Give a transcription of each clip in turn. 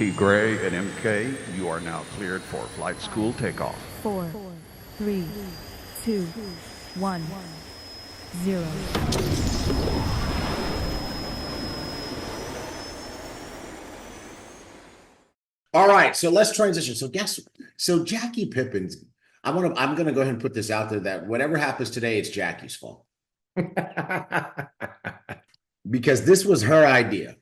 T. Gray and MK, you are now cleared for flight school takeoff. 4, 3, 2, 1, 0. All right, so let's transition. So Jackie Pippin's, I'm gonna go ahead and put this out there that whatever happens today, it's Jackie's fault. Because this was her idea.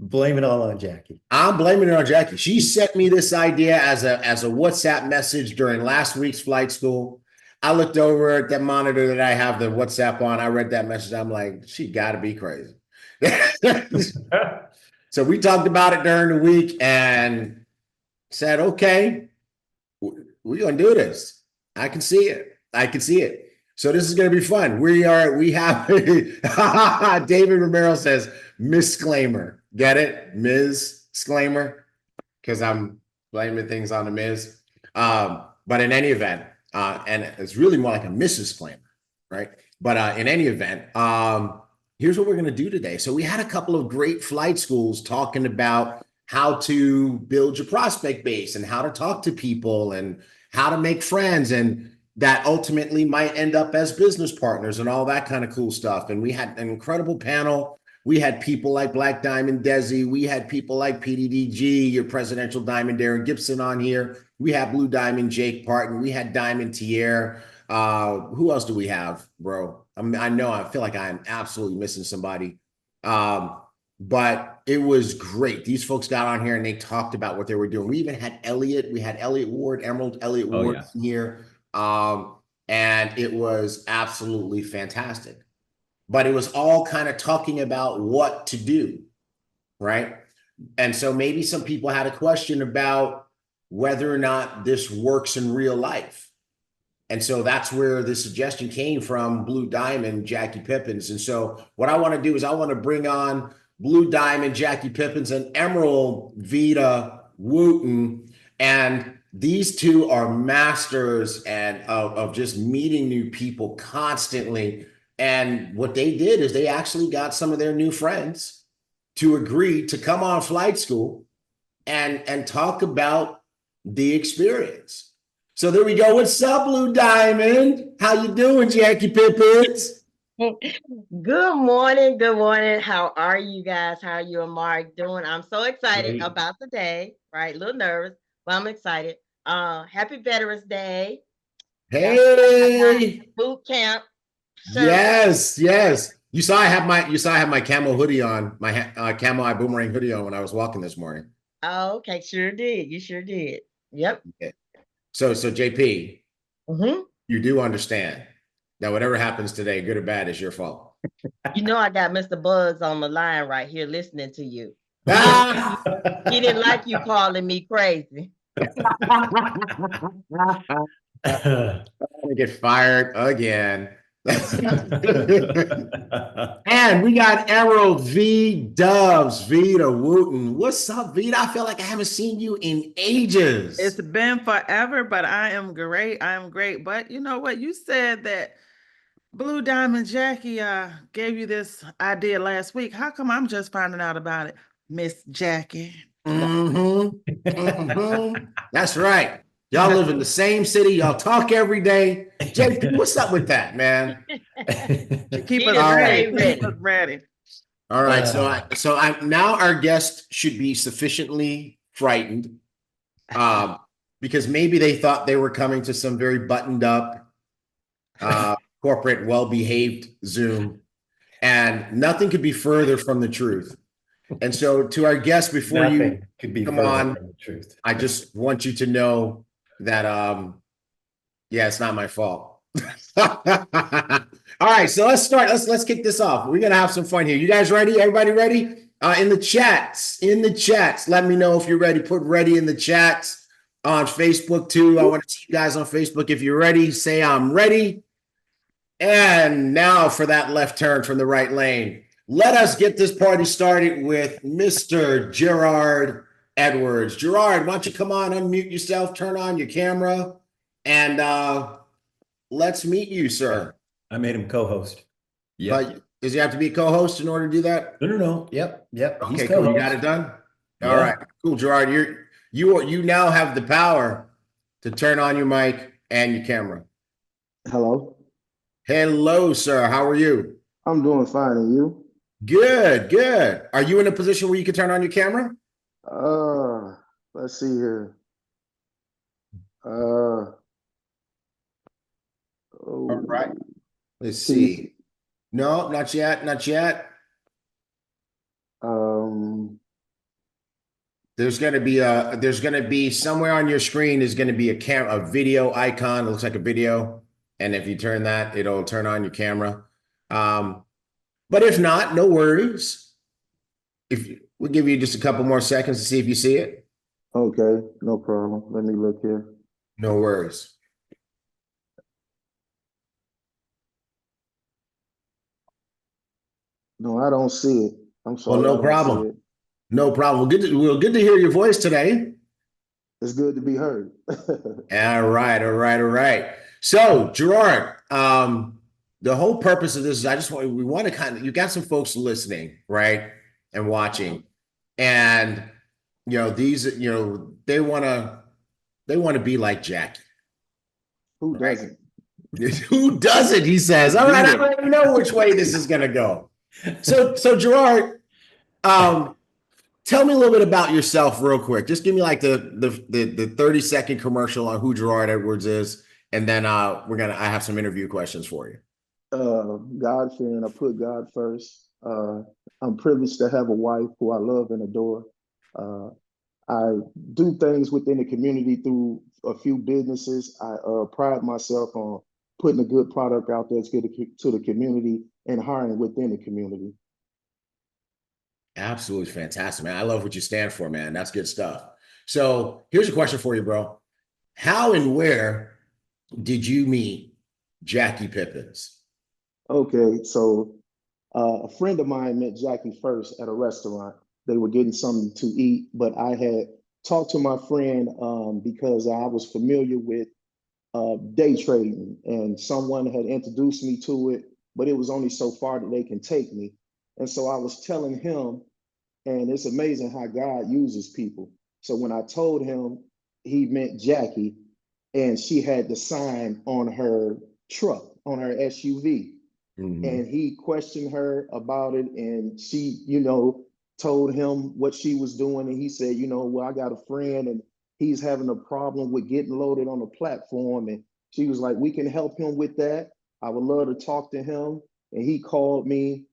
Blame it all on Jackie. I'm blaming it on Jackie. She sent me this idea as a WhatsApp message during last week's flight school. I looked over at that monitor that I have the WhatsApp on. I read that message. I'm like, she got to be crazy. So we talked about it during the week and said, okay, we're going to do this. I can see it. So this is going to be fun. We have David Romero says, misclaimer. Get it? Ms. Disclaimer, because I'm blaming things on the Ms. But in any event, and it's really more like a Mrs. Claimer, right? But in any event, here's what we're going to do today. So we had a couple of great flight schools talking about how to build your prospect base and how to talk to people and how to make friends and that ultimately might end up as business partners and all that kind of cool stuff. And we had an incredible panel. We had people like Black Diamond Desi. We had people like PDDG, your presidential diamond Darren Gibson on here. We had Blue Diamond Jake Parton. We had Diamond Tier. Who else do we have, bro? I feel like I'm absolutely missing somebody. But it was great. These folks got on here and they talked about what they were doing. We even had Elliot. We had Elliot Ward, Emerald Elliot Ward here. And it was absolutely fantastic. But it was all kind of talking about what to do, right? And so maybe some people had a question about whether or not this works in real life. And so that's where the suggestion came from Blue Diamond, Jackie Pippins. And so what I want to do is I want to bring on Blue Diamond, Jackie Pippins, and Emerald Vita Wooten. And these two are masters and of just meeting new people constantly. And what they did is they actually got some of their new friends to agree to come on flight school and talk about the experience. So there we go. What's up, Blue Diamond? How you doing, Jackie Pippins? Good morning. Good morning. How are you guys? How are you and Mark doing? I'm so excited about the day, right? A little nervous, but I'm excited. Happy Veterans Day. Hey. Boot camp. Sure. Yes. You saw I have my camo hoodie on, my camo Ibüümerang hoodie on when I was walking this morning. Oh, okay. Sure did. You sure did. Yep. Okay. So JP, you do understand that whatever happens today, good or bad, is your fault. You know I got Mr. Buzz on the line right here listening to you. He didn't like you calling me crazy. I'm gonna get fired again. And we got Emerald V Dubs, Vita Wooten. What's up, Vita? I feel like I haven't seen you in ages. It's been forever, but I am great. But you know what? You said that Blue Diamond Jackie gave you this idea last week. How come I'm just finding out about it, Miss Jackie? That's right. Y'all live in the same city. Y'all talk every day. JP, what's up with that, man? Keep us ready. All right. So now our guest should be sufficiently frightened because maybe they thought they were coming to some very buttoned up, corporate, well-behaved Zoom, and nothing could be further from the truth. And so to our guest, before you come on, I just want you to know that, it's not my fault. All right, so let's start. Let's kick this off. We're gonna have some fun here. You guys ready? Everybody ready? In the chats, let me know if you're ready. Put ready in the chats on Facebook too. I want to see you guys on Facebook. If you're ready, say I'm ready. And now for that left turn from the right lane. Let us get this party started with Mr. Gerard Edwards. Gerard, why don't you come on, unmute yourself, turn on your camera, and let's meet you, sir. I made him co-host. Yeah. Does he have to be a co-host in order to do that? No. Yep. Okay, cool. You got it done? All right, Cool, Gerard. You now have the power to turn on your mic and your camera. Hello. Hello, sir. How are you? I'm doing fine, and you? Good, good. Are you in a position where you can turn on your camera? Let's see here. Oh, All right. Let's see. No, not yet. Not yet. There's going to be somewhere on your screen is going to be a video icon. It looks like a video. And if you turn that, it'll turn on your camera. But if not, no worries. We'll give you just a couple more seconds to see if you see it. Okay, no problem. Let me look here. No worries. No, I don't see it. I'm sorry. Well, no problem. No problem. Good to hear your voice today. It's good to be heard. All right. So, Gerard, the whole purpose of this is we want to you got some folks listening, right, and watching, and they want to be like Jackie. Who doesn't? Who doesn't? He says. All right, I already know which way this is going to go. So Gerard, tell me a little bit about yourself real quick. Just give me like the 30-second commercial on who Gerard Edwards is, and then I have some interview questions for you. God-fearing. I put God first. I'm privileged to have a wife who I love and adore. I do things within the community through a few businesses. I pride myself on putting a good product out there to the community and hiring within the community. Absolutely fantastic, man. I love what you stand for, man. That's good stuff. So here's a question for you, bro. How and where did you meet Jackie Pippins? Okay, so a friend of mine met Jackie first at a restaurant. They were getting something to eat, but I had talked to my friend because I was familiar with day trading, and someone had introduced me to it, but it was only so far that they can take me. And so I was telling him, and it's amazing how God uses people. So when I told him, he met Jackie, and she had the sign on her truck, on her SUV. Mm-hmm. And he questioned her about it, and she, told him what she was doing. And he said, well, I got a friend, and he's having a problem with getting loaded on the platform. And she was like, we can help him with that. I would love to talk to him. And he called me,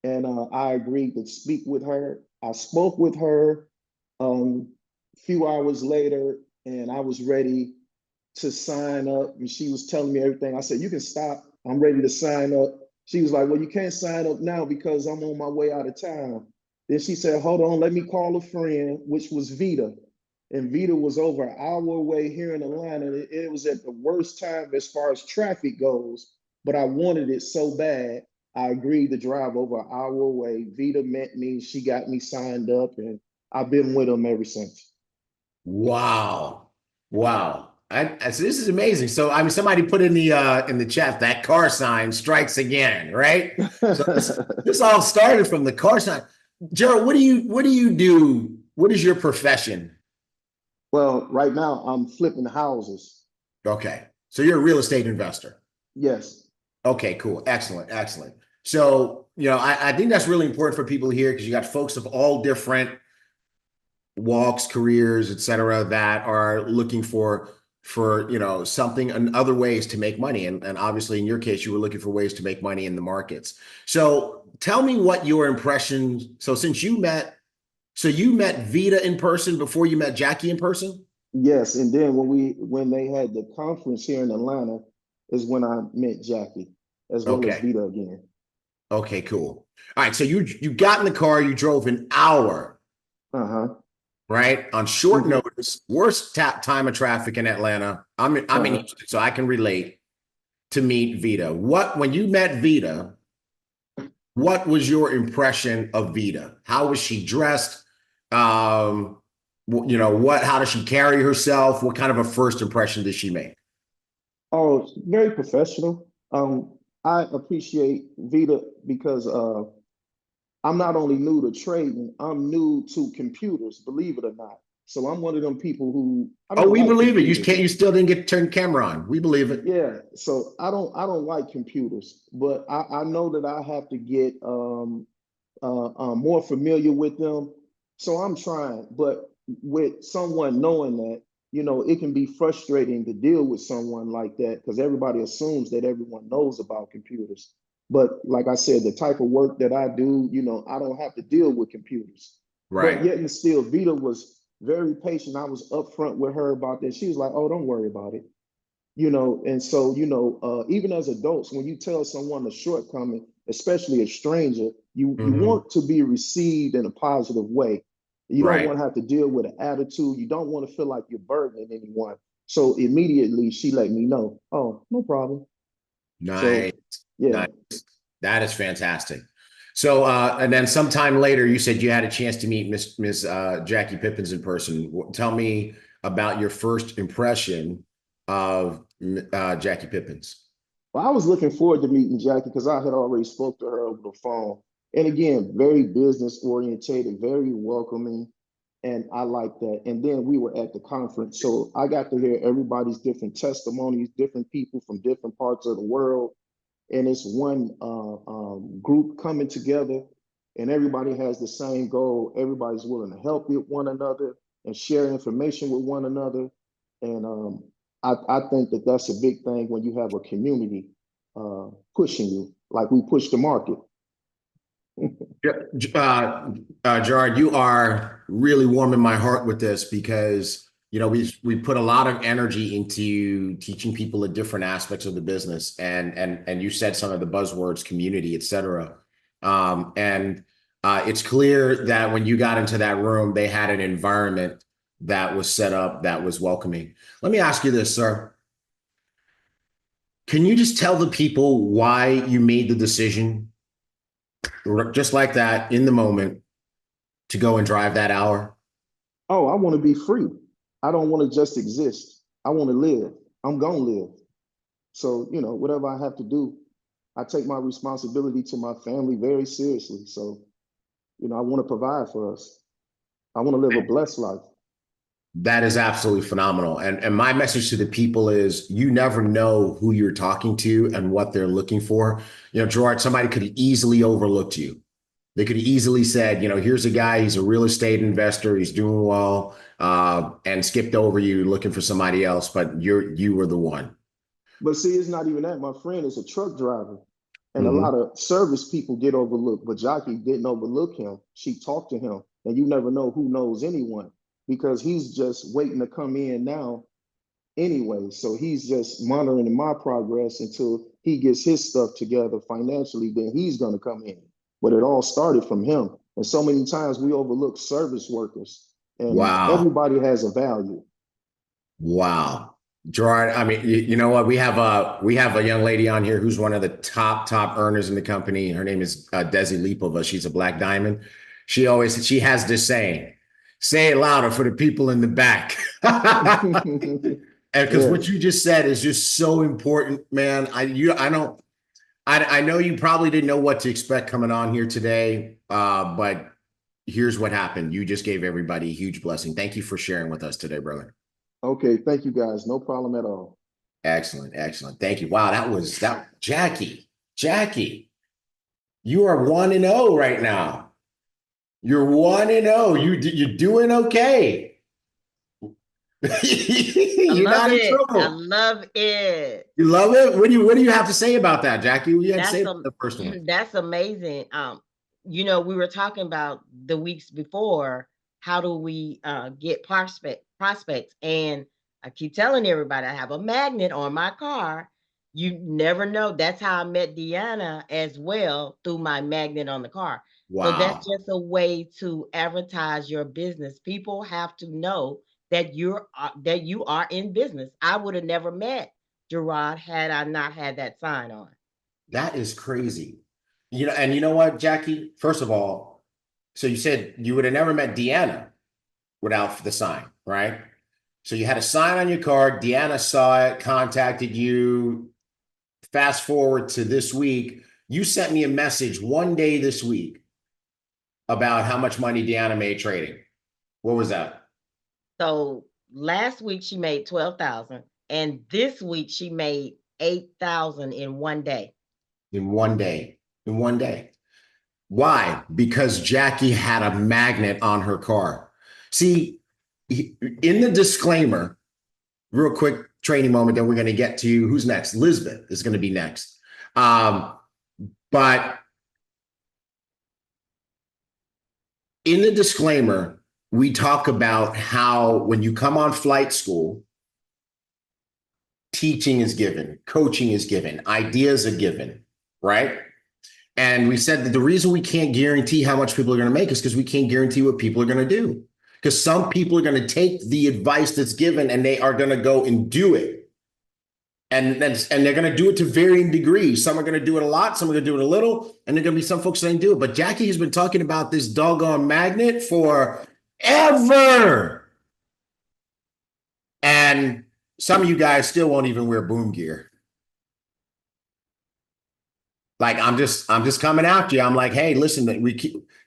and I agreed to speak with her. I spoke with her a few hours later, and I was ready to sign up. And she was telling me everything. I said, you can stop. I'm ready to sign up. She was like, well, you can't sign up now because I'm on my way out of town. Then she said, hold on, let me call a friend, which was Vita. And Vita was over an hour away here in Atlanta. It was at the worst time as far as traffic goes, but I wanted it so bad. I agreed to drive over an hour away. Vita met me. She got me signed up, and I've been with them ever since. Wow. So this is amazing. So somebody put in the chat that car sign strikes again, right? So this all started from the car sign. Gerald, what do you do? What is your profession? Well, right now I'm flipping houses. Okay, so you're a real estate investor. Yes. Okay, cool, excellent. So I think that's really important for people here because you got folks of all different walks, careers, etc., that are looking for something and other ways to make money. And obviously in your case, you were looking for ways to make money in the markets. So tell me what your impression, you met Vita in person before you met Jackie in person? Yes. And then when they had the conference here in Atlanta is when I met Jackie as well as Vita again. Okay, cool. All right. So you got in the car, you drove an hour. Right? On short notice, worst time of traffic in Atlanta. I'm in Houston, so I can relate, to meet Vita. When you met Vita, what was your impression of Vita? How was she dressed? How does she carry herself? What kind of a first impression did she make? Oh, very professional. I appreciate Vita because I'm not only new to trading, I'm new to computers, believe it or not. So I'm one of them people who I Oh, don't we like believe it. computers. You still didn't get to turn the camera on. We believe it. Yeah, so I don't like computers, but I know that I have to get more familiar with them. So I'm trying, but with someone knowing that, it can be frustrating to deal with someone like that because everybody assumes that everyone knows about computers. But like I said, the type of work that I do, I don't have to deal with computers. But Right. yet and still, Vita was very patient. I was upfront with her about that. She was like, "Oh, don't worry about it." And so even as adults, when you tell someone a shortcoming, especially a stranger, you Mhm. want to be received in a positive way. You don't Right. want to have to deal with an attitude. You don't want to feel like you're burdening anyone. So immediately she let me know, "Oh, no problem." Nice. So yeah. Nice. That is fantastic. So, and then sometime later, you said you had a chance to meet Miss Jackie Pippins in person. Tell me about your first impression of Jackie Pippins. Well, I was looking forward to meeting Jackie because I had already spoke to her over the phone. And again, very business orientated, very welcoming. And I like that. And then we were at the conference. So I got to hear everybody's different testimonies, different people from different parts of the world. And it's one group coming together, and everybody has the same goal. Everybody's willing to help one another and share information with one another. And I think that that's a big thing when you have a community pushing you, like we push the market. Gerard, you are really warming my heart with this because we put a lot of energy into teaching people the different aspects of the business, and you said some of the buzzwords, community, et cetera. And it's clear that when you got into that room, they had an environment that was set up that was welcoming. Let me ask you this, sir. Can you just tell the people why you made the decision, just like that, in the moment, to go and drive that hour? Oh, I want to be free. I don't want to just exist. I want to live. I'm going to live. So, whatever I have to do, I take my responsibility to my family very seriously. So, I want to provide for us. I want to live a blessed life. That is absolutely phenomenal. And my message to the people is you never know who you're talking to and what they're looking for. Gerard, somebody could have easily overlooked you. They could have easily said, here's a guy, he's a real estate investor, he's doing well, and skipped over you looking for somebody else, but you were the one. But see, it's not even that. My friend is a truck driver, and a Mhm. lot of service people get overlooked, but Jockey didn't overlook him. She talked to him, and you never know who knows anyone because he's just waiting to come in now anyway. So he's just monitoring my progress until he gets his stuff together financially, then he's going to come in. But it all started from him. And so many times we overlook service workers, and Wow. everybody has a value. Wow. Gerard, I mean, you know what? We have a young lady on here who's one of the top earners in the company. Her name is Desi Lipova. She's a black diamond. She has this saying, say it louder for the people in the back. And because what Yes. you just said is just so important, man. I know you probably didn't know what to expect coming on here today, but here's what happened. You just gave everybody a huge blessing. Thank you for sharing with us today, brother. Okay. Thank you guys. No problem at all. Excellent, excellent. Thank you. Wow, Jackie. Jackie, you are 1-0 right now. You're 1-0. You're doing okay. I You're love not in it. I trouble. love it. You love it. What do you have to say about that, Jackie? What do you have to say That's about the first one? that's amazing. We were talking about the weeks before, how do we get prospects? And I keep telling everybody I have a magnet on my car. You never know. That's how I met Deanna as well, through my magnet on the car. So that's Wow. just a way to advertise your business. People have to know that you are in business. I would have never met Gerard had I not had that sign on. That is crazy. And you know what, Jackie? First of all, so you said you would have never met Deanna without the sign, right? So you had a sign on your card. Deanna saw it, contacted you. Fast forward to this week. You sent me a message one day this week about how much money Deanna made trading. What was that? So last week she made 12,000, and this week she made 8,000 in one day. In one day. In one day. Why? Because Jackie had a magnet on her car. See, in the disclaimer, real quick training moment, then we're going to get to who's next. Lisbeth is going to be next. But in the disclaimer, we talk about how when you come on flight school, teaching is given, coaching is given, ideas are given, right? And we said that the reason we can't guarantee how much people are going to make is because we can't guarantee what people are going to do. Because some people are going to take the advice that's given and they are going to go and do it. And they're going to do it to varying degrees. Some are going to do it a lot, some are going to do it a little, and there are going to be some folks that don't do it. But Jackie has been talking about this doggone magnet for ever. And some of you guys still won't even wear BÜM gear. Like, I'm just coming after you. I'm like, hey, listen,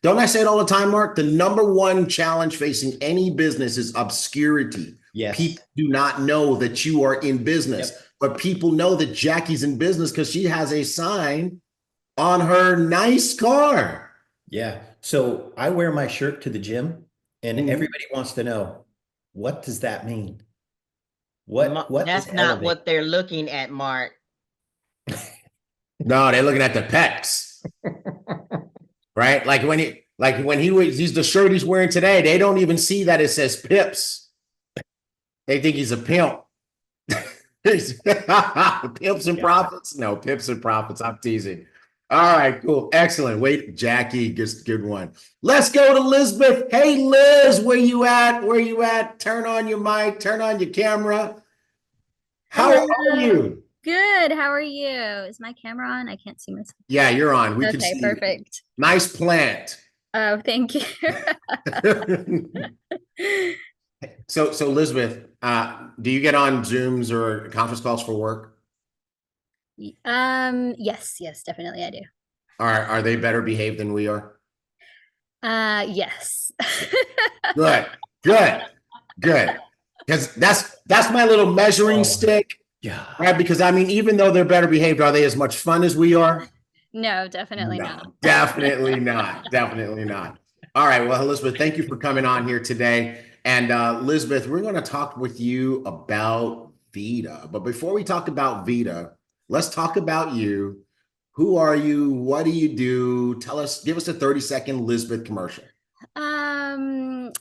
don't I say it all the time, Mark? The number one challenge facing any business is obscurity. Yes. People do not know that you are in business, Yep. but people know that Jackie's in business because she has a sign on her nice car. Yeah. So I wear my shirt to the gym, and Mhm. everybody wants to know, what does that mean? What That's is not elevate? what they're looking at, Mark. No, they're looking at the pecs, right? Like when he's the shirt he's wearing today, they don't even see that it says Pips. They think he's a pimp. Pimps and profits? No, Pips and profits. I'm teasing. All right, cool. Excellent. Wait, Jackie, just good one. Let's go to Lisbeth. Hey, Liz, where you at? Where you at? Turn on your mic, turn on your camera. How are you? Good. How are you? Is my camera on? I can't see myself. Yeah, you're on. We can Okay, see perfect. you. Nice plant. Oh, thank you. So Elizabeth, do you get on Zooms or conference calls for work? Yes, definitely I do. Are they better behaved than we are? Yes. Good. Because that's my little measuring stick, Yeah. right? Because I mean, even though they're better behaved, are they as much fun as we are? No, definitely No, not. definitely not. Definitely not. All right. Well, Elizabeth, thank you for coming on here today. And Elizabeth, we're going to talk with you about Vita. But before we talk about Vita, let's talk about you. Who are you? What do you do? Give us a 30-second Elizabeth commercial. I'm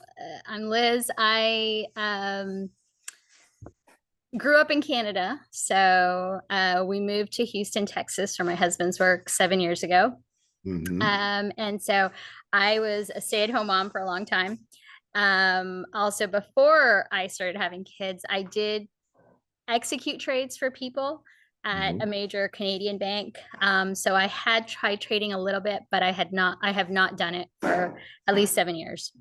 Liz. I grew up in Canada. So we moved to Houston, Texas for my husband's work 7 years ago. Mhm. And so I was a stay-at-home mom for a long time. Also, before I started having kids, I did execute trades for people at a major Canadian bank. So I had tried trading a little bit, but I have not done it for at least 7 years.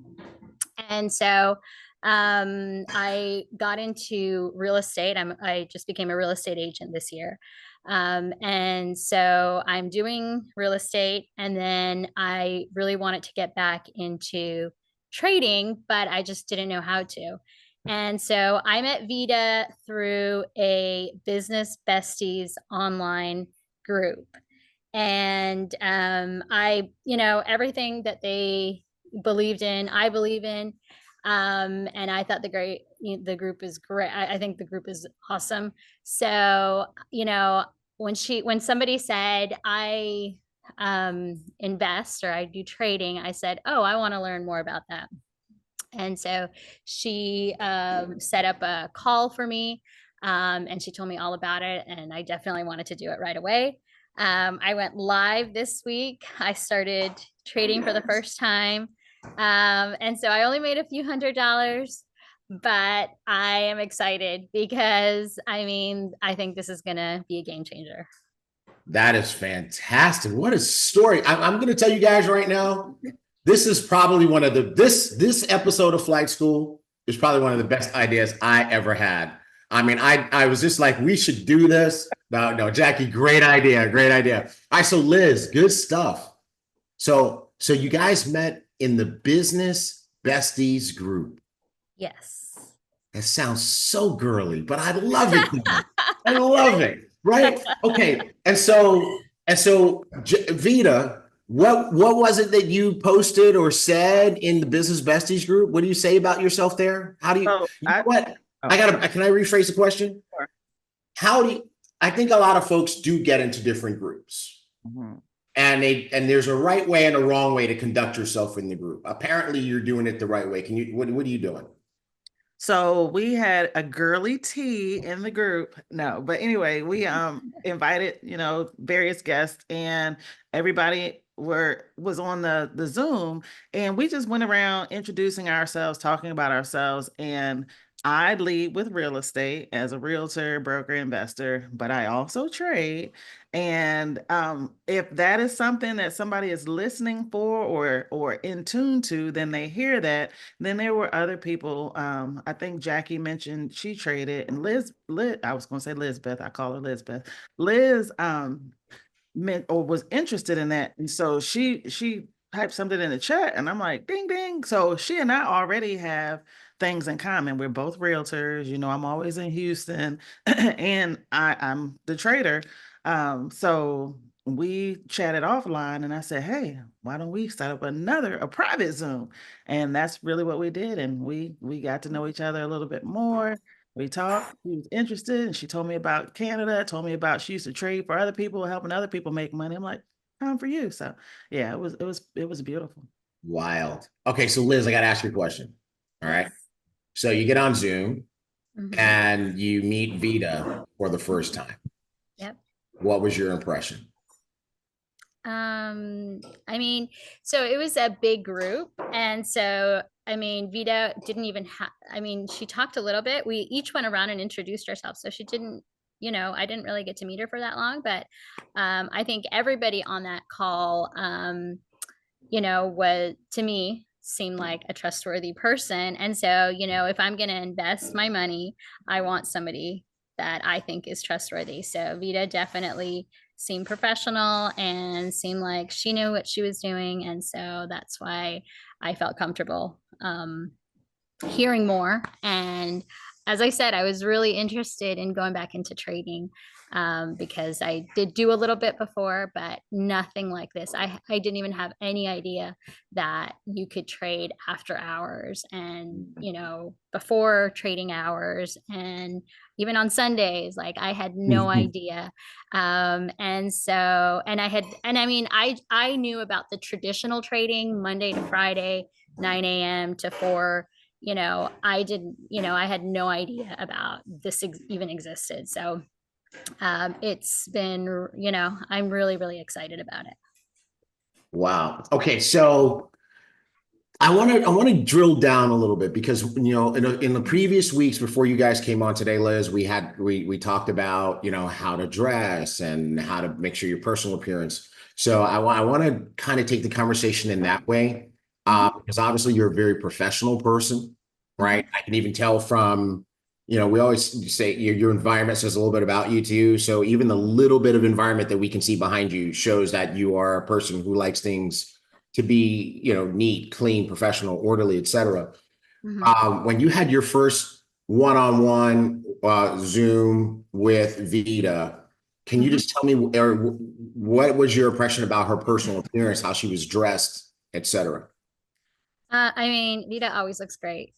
And so I got into real estate. I just became a real estate agent this year. And so I'm doing real estate, and then I really wanted to get back into trading, but I just didn't know how to. And so I met Vita through a Business Besties online group. And everything that they believed in, I believe in. And I thought the group is great. I think the group is awesome. So, when somebody said I invest or I do trading, I said, oh, I want to learn more about that. And so she set up a call for me, and she told me all about it, and I definitely wanted to do it right away. I went live this week. I started trading for the first time. And so I only made a few $100s, but I am excited because I think this is going to be a game changer. That is fantastic. What a story. I'm going to tell you guys right now, this is probably one of this episode of Flight School is probably one of the best ideas I ever had. I mean, I was just like, we should do this. No, Jackie, great idea. All right, so Liz, good stuff. So you guys met in the Business Besties group. Yes. That sounds so girly, but I love it. I love it. Right? Okay. And so Vita, what was it that you posted or said in the Business Besties group? What do you say about yourself there? How do you, So you know what? Can I rephrase the question? Sure. How do you, I think a lot of folks do get into different groups. Mhm. And there's a right way and a wrong way to conduct yourself in the group. Apparently you're doing it the right way. What are you doing? So we had a girly tea in the group. No, but anyway, we invited, various guests, and everybody was on the Zoom, and we just went around introducing ourselves, talking about ourselves. And I lead with real estate as a realtor, broker, investor, but I also trade. And if that is something that somebody is listening for or in tune to, then they hear that. Then there were other people. I think Jackie mentioned she traded, and Liz, I was going to say Lizbeth. I call her Lizbeth. Liz meant or was interested in that, and so she typed something in the chat, and I'm like, ding ding. So she and I already have things in common. We're both realtors. I'm always in Houston, and I'm the trader. So we chatted offline, and I said, hey, why don't we set up a private Zoom? And that's really what we did. And we got to know each other a little bit more. We talked. She was interested, and she told me about Canada, told me about she used to trade for other people, helping other people make money. I'm like, time for you. So yeah, it was beautiful. Wild. Okay, so Liz, I got to ask you a question. All right. So you get on Zoom and you meet Vita for the first time. Yep. What was your impression? So it was a big group. And so, Vita didn't even have, she talked a little bit. We each went around and introduced ourselves. So she didn't, I didn't really get to meet her for that long, but I think everybody on that call, was, to me, seemed like a trustworthy person. And so, if I'm going to invest my money, I want somebody that I think is trustworthy. So Vita definitely seemed professional and seemed like she knew what she was doing. And so that's why I felt comfortable hearing more. And as I said, I was really interested in going back into trading because I did do a little bit before, but nothing like this. I didn't even have any idea that you could trade after hours and, before trading hours and even on Sundays. Like I had no idea. I knew about the traditional trading Monday to Friday, 9 a.m. to 4. I had no idea about this even existed. So it's been, I'm really, really excited about it. Wow. Okay. So I want to drill down a little bit because, in the previous weeks before you guys came on today, Liz, we talked about, how to dress and how to make sure your personal appearance. So I want to kind of take the conversation in that way. Because obviously you're a very professional person, right? I can even tell from, we always say your environment says a little bit about you too. So even the little bit of environment that we can see behind you shows that you are a person who likes things to be, neat, clean, professional, orderly, etc. When you had your first one-on-one Zoom with Vita, can you just tell me what was your impression about her personal appearance, how she was dressed, etc.? Vita always looks great.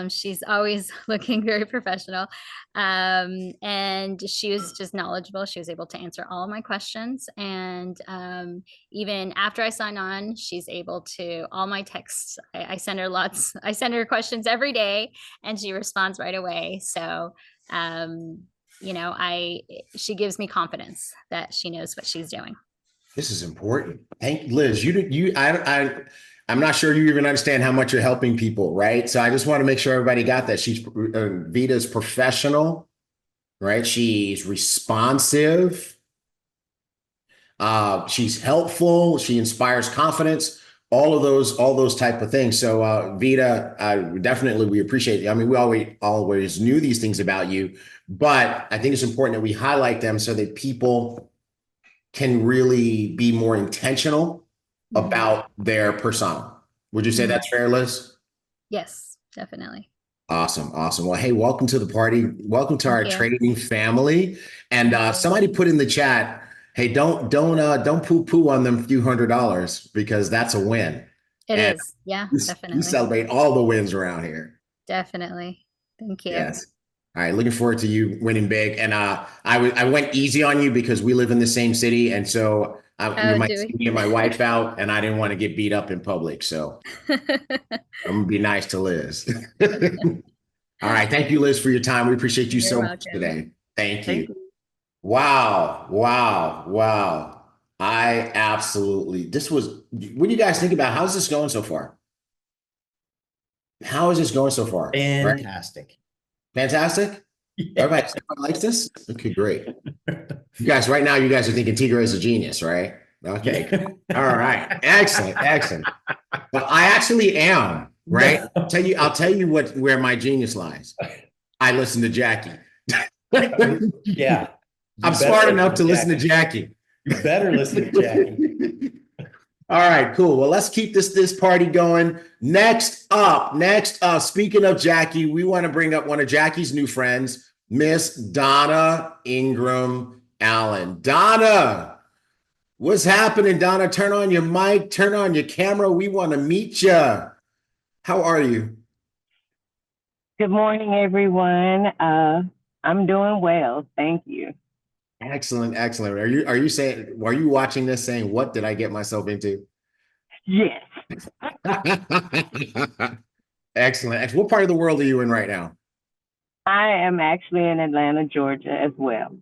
She's always looking very professional. And she was just knowledgeable. She was able to answer all of my questions. And even after I sign on, she's able to, all my texts, I send her questions every day and she responds right away. So, she gives me confidence that she knows what she's doing. This is important. Thank you, Liz. I'm not sure you even understand how much you're helping people, right? So I just want to make sure everybody got that. Vita's professional, right? She's responsive. She's helpful. She inspires confidence. All those type of things. So Vita, definitely we appreciate it. We always knew these things about you, but I think it's important that we highlight them so that people can really be more intentional about their persona. Would you say that's fair, Liz? Yes, definitely. Awesome. Awesome. Well, hey, welcome to the party. Welcome to our Thank you. trading family. And somebody put in the chat, hey, don't poo-poo on them few $100s because that's a win. It And is. Yeah, we definitely. celebrate all the wins around here. Definitely. Thank you. Yes. All right. Looking forward to you winning big. And I went easy on you because we live in the same city. And so you might see me and my wife out, and I didn't want to get beat up in public. So I'm going to be nice to Liz. All right. Thank you, Liz, for your time. We appreciate you so much today. Thank you. Wow. Wow. Wow. I absolutely, what do you guys think about, how's this going so far? How is this going so far? Fantastic. Right? Fantastic? Yeah. Everybody likes this? Okay, great. You guys, right now, you guys are thinking Tigre is a genius, right? Okay. All right. Excellent. Excellent. But I actually am, right? I'll tell you where my genius lies. I listen to Jackie. Yeah. I'm smart enough to listen to Jackie. You better listen to Jackie. All right, cool. Well, let's keep this party going. Next up, speaking of Jackie, we want to bring up one of Jackie's new friends, Miss Donna Ingram Allen. Donna, what's happening, Donna? Turn on your mic, turn on your camera. We want to meet you. How are you? Good morning, everyone. I'm doing well. Thank you. Excellent, excellent. Are you watching this saying, what did I get myself into? Yes. Excellent. What part of the world are you in right now? I am actually in Atlanta, Georgia as well.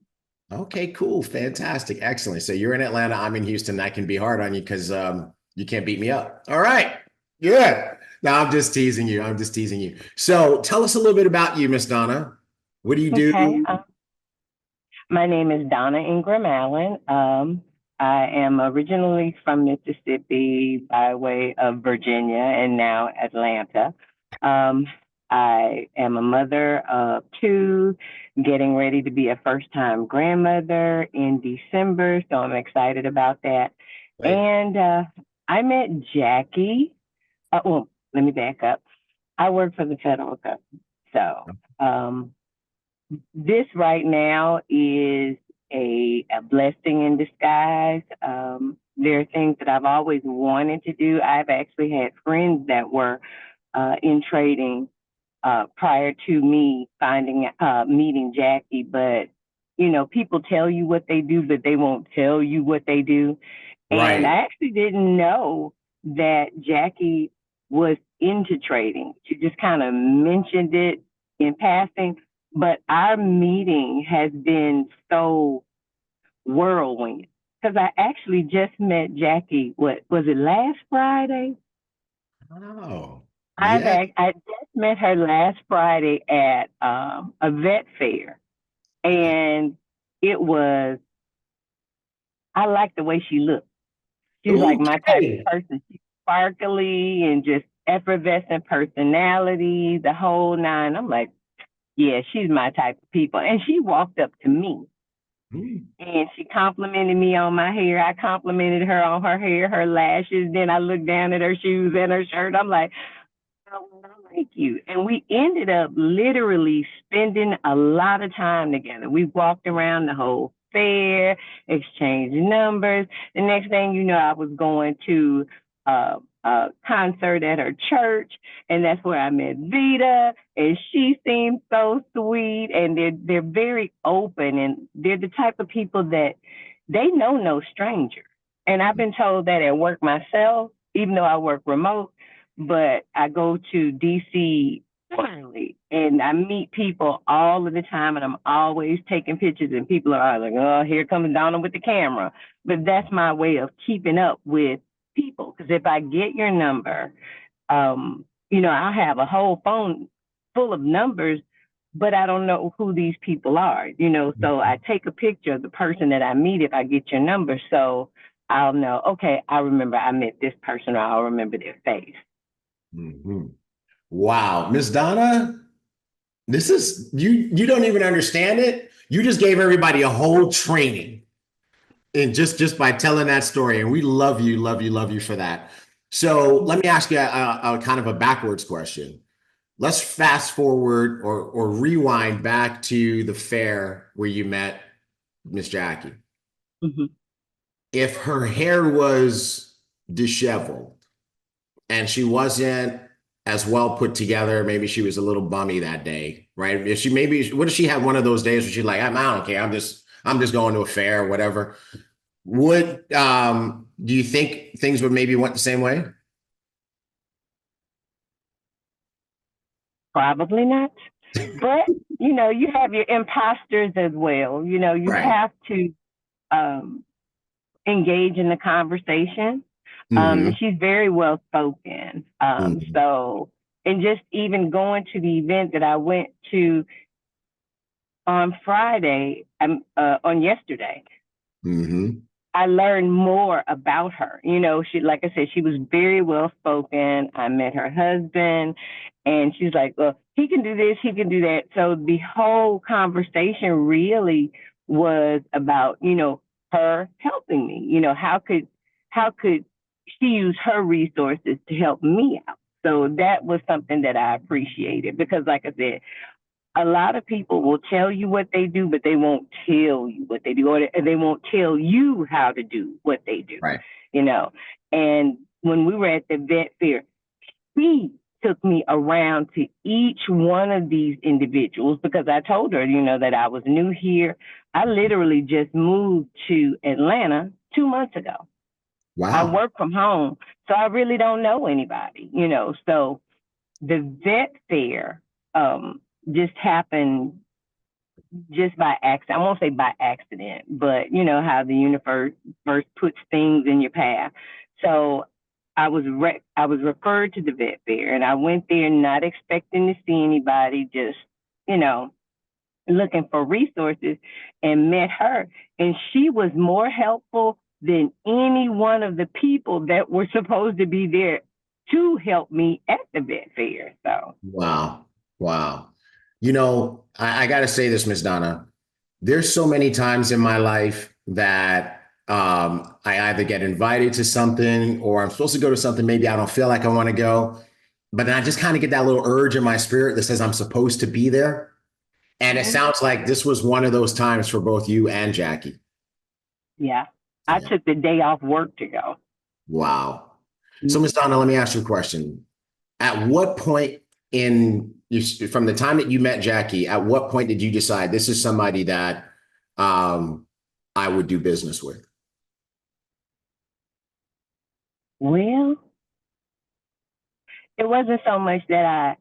Okay, cool. Fantastic. Excellent. So you're in Atlanta. I'm in Houston. I can be hard on you because you can't beat me up. All right. Good. No, I'm just teasing you. So tell us a little bit about you, Miss Donna. What do you do? Okay. My name is Donna Ingram Allen. I am originally from Mississippi by way of Virginia and now Atlanta. I am a mother of two, getting ready to be a first-time grandmother in December, so I'm excited about that. Right. And I met Jackie. Well, let me back up. I work for the federal government, so this right now is a blessing in disguise. There are things that I've always wanted to do. I've actually had friends that were in trading prior to me meeting Jackie, but people tell you what they do, but they won't tell you what they do. Right. And I actually didn't know that Jackie was into trading. She just kind of mentioned it in passing. But our meeting has been so whirlwind because I actually just met Jackie. What was it, last Friday? Oh, I just met her last Friday at a vet fair, and I like the way she looked. She's like my type of person. She's sparkly and just effervescent personality, the whole nine. I'm like, yeah, she's my type of people. And she walked up to me and she complimented me on my hair. I complimented her on her hair, her lashes. Then I looked down at her shoes and her shirt. I'm like, oh, thank you. And we ended up literally spending a lot of time together. We walked around the whole fair, exchanged numbers. The next thing you know, I was going to a concert at her church, and that's where I met Vita, and she seemed so sweet, and they're very open, and they're the type of people that they know no stranger. And I've been told that at work myself, even though I work remote, but I go to DC quarterly, and I meet people all of the time, and I'm always taking pictures, and people are like, oh, here comes Donna with the camera. But that's my way of keeping up with people, because if I get your number, I'll have a whole phone full of numbers, but I don't know who these people are, so I take a picture of the person that I meet if I get your number, so I'll know, okay, I remember I met this person, or I'll remember their face. Mm-hmm. Wow, Miss Donna, this is, you don't even understand it. You just gave everybody a whole training. And just by telling that story, and we love you for that. So let me ask you a kind of a backwards question. Let's fast forward or rewind back to the fair where you met Miss Jackie. Mhm. If her hair was disheveled and she wasn't as well put together, maybe she was a little bummy that day, right? If she maybe, what if she had one of those days where she's like, I don't care, I'm just going to a fair or whatever. Would do you think things would maybe went the same way? Probably not. But, you have your imposters as well. You Right. have to engage in the conversation. Mhm. She's very well spoken. Mhm. So, and just even going to the event that I went to on Friday, on yesterday, Mhm. I learned more about her. She, like I said, she was very well spoken. I met her husband, and she's like, well, he can do this, he can do that. So the whole conversation really was about, her helping me. How could she use her resources to help me out? So that was something that I appreciated because, like I said, a lot of people will tell you what they do, but they won't tell you what they do, or they won't tell you how to do what they do, Right. And when we were at the vet fair, she took me around to each one of these individuals because I told her, that I was new here. I literally just moved to Atlanta 2 months ago. I Wow. work from home, so I really don't know anybody, So the vet fair just happened just by accident. I won't say by accident, but you know how the universe first puts things in your path. So I was referred to the vet fair, and I went there not expecting to see anybody, just you know looking for resources, and met her, and she was more helpful than any one of the people that were supposed to be there to help me at the vet fair. So Wow. Wow. I got to say this, Miss Donna. There's so many times in my life that I either get invited to something or I'm supposed to go to something. Maybe I don't feel like I want to go, but then I just kind of get that little urge in my spirit that says I'm supposed to be there. And it sounds like this was one of those times for both you and Jackie. yeah, I Yeah. took the day off work to go. Wow. So, Miss Donna, let me ask you a question. At what point from the time that you met Jackie, at what point did you decide this is somebody that I would do business with? Well, it wasn't so much that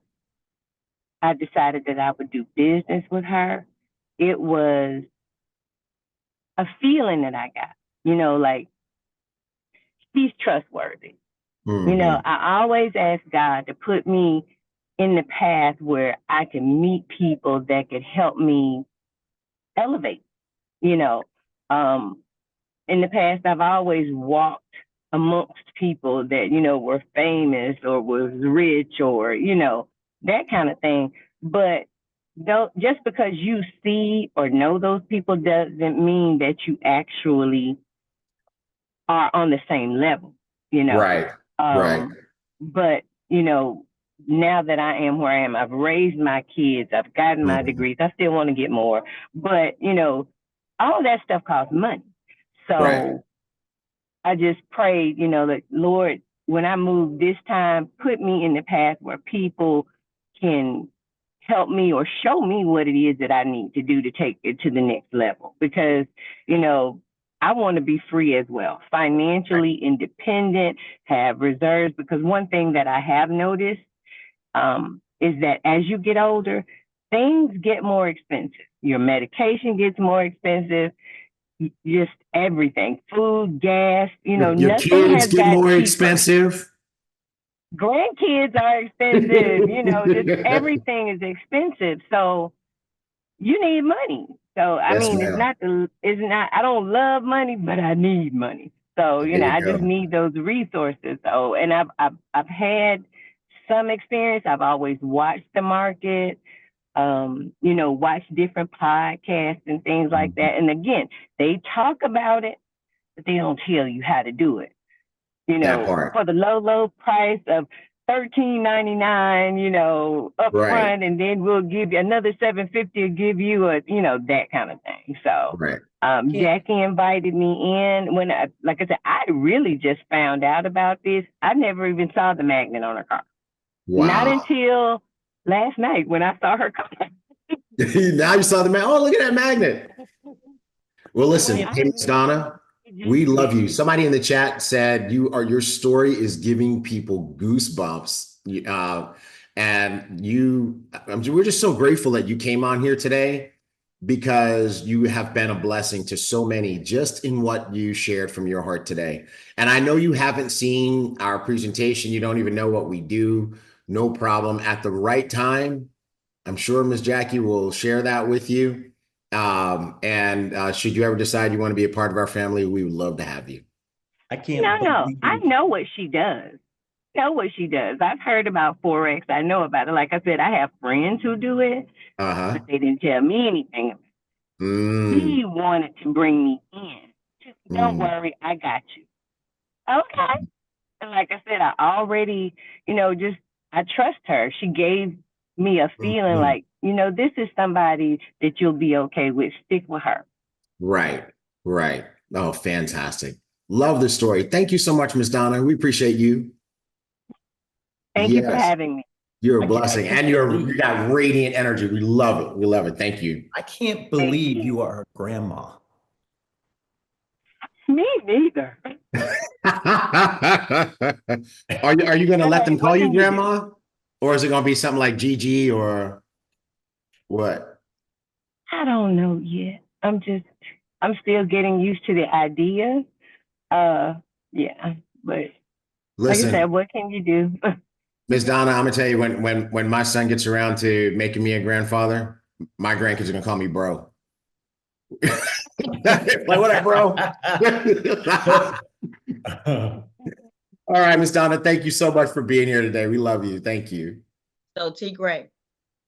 I decided that I would do business with her. It was a feeling that I got, like she's trustworthy. Mhm. I always ask God to put me in the path where I can meet people that could help me elevate. You know, um, in the past, I've always walked amongst people that, were famous or was rich or, that kind of thing. But just because you see or know those people doesn't mean that you actually are on the same level, you know. Right. Right. Um, but, now that I am where I am, I've raised my kids, I've gotten my Mhm. degrees, I still want to get more. But, all that stuff costs money. Right. So I just prayed, that Lord, when I move this time, put me in the path where people can help me or show me what it is that I need to do to take it to the next level. Because, I want to be free as well, financially independent, have reserves. Because one thing that I have noticed is that as you get older, things get more expensive. Your medication gets more expensive, just everything, food, gas, Your nothing kids has get got more cheaper. expensive. Grandkids are expensive, just everything is expensive. So you need money. So I Yes, mean, ma'am. it's not I don't love money, but I need money. So, There you I just go. need those resources. So, and I've had some experience. I've always watched the market, watch different podcasts and things like Mhm. that. And again, they talk about it, but they don't tell you how to do it. That part. for the low price of $13.99, up Right. front, and then we'll give you another $7.50 to give you that kind of thing. So Right. Jackie invited me in when like I said, I really just found out about this. I never even saw the magnet on her car. Wow. Not until last night when I saw her car. Now you saw the magnet. Oh, look at that magnet. Well, listen, hey, Miss Donna, we love you. Somebody in the chat said your story is giving people goosebumps. We're just so grateful that you came on here today, because you have been a blessing to so many just in what you shared from your heart today. And I know you haven't seen our presentation. You don't even know what we do. No problem. At the right time, I'm sure Ms. Jackie will share that with you. Should you ever decide you want to be a part of our family, we would love to have you. I can't. No. I know what she does. I've heard about Forex. I know about it. Like I said, I have friends who do it, but they didn't tell me anything about it. He wanted to bring me in. Just don't worry, I got you. Okay. And like I said, I already, I trust her. She gave me a feeling like, this is somebody that you'll be okay with. Stick with her. Right. Oh, fantastic. Love the story. Thank you so much, Ms. Donna. We appreciate you. Thank you for having me. You're a blessing, and you got radiant energy. We love it. Thank you. I can't believe you are her grandma. Me neither. Are you going to let them call you grandma? Or is it going to be something like Gigi or what? I don't know yet. I'm still getting used to the idea. But Listen, like I said, what can you do? Ms. Donna, I'm gonna tell you, when my son gets around to making me a grandfather, my grandkids are gonna call me bro. Like, what up, bro? All right, Ms. Donna, thank you so much for being here today. We love you. Thank you. So T. Gray.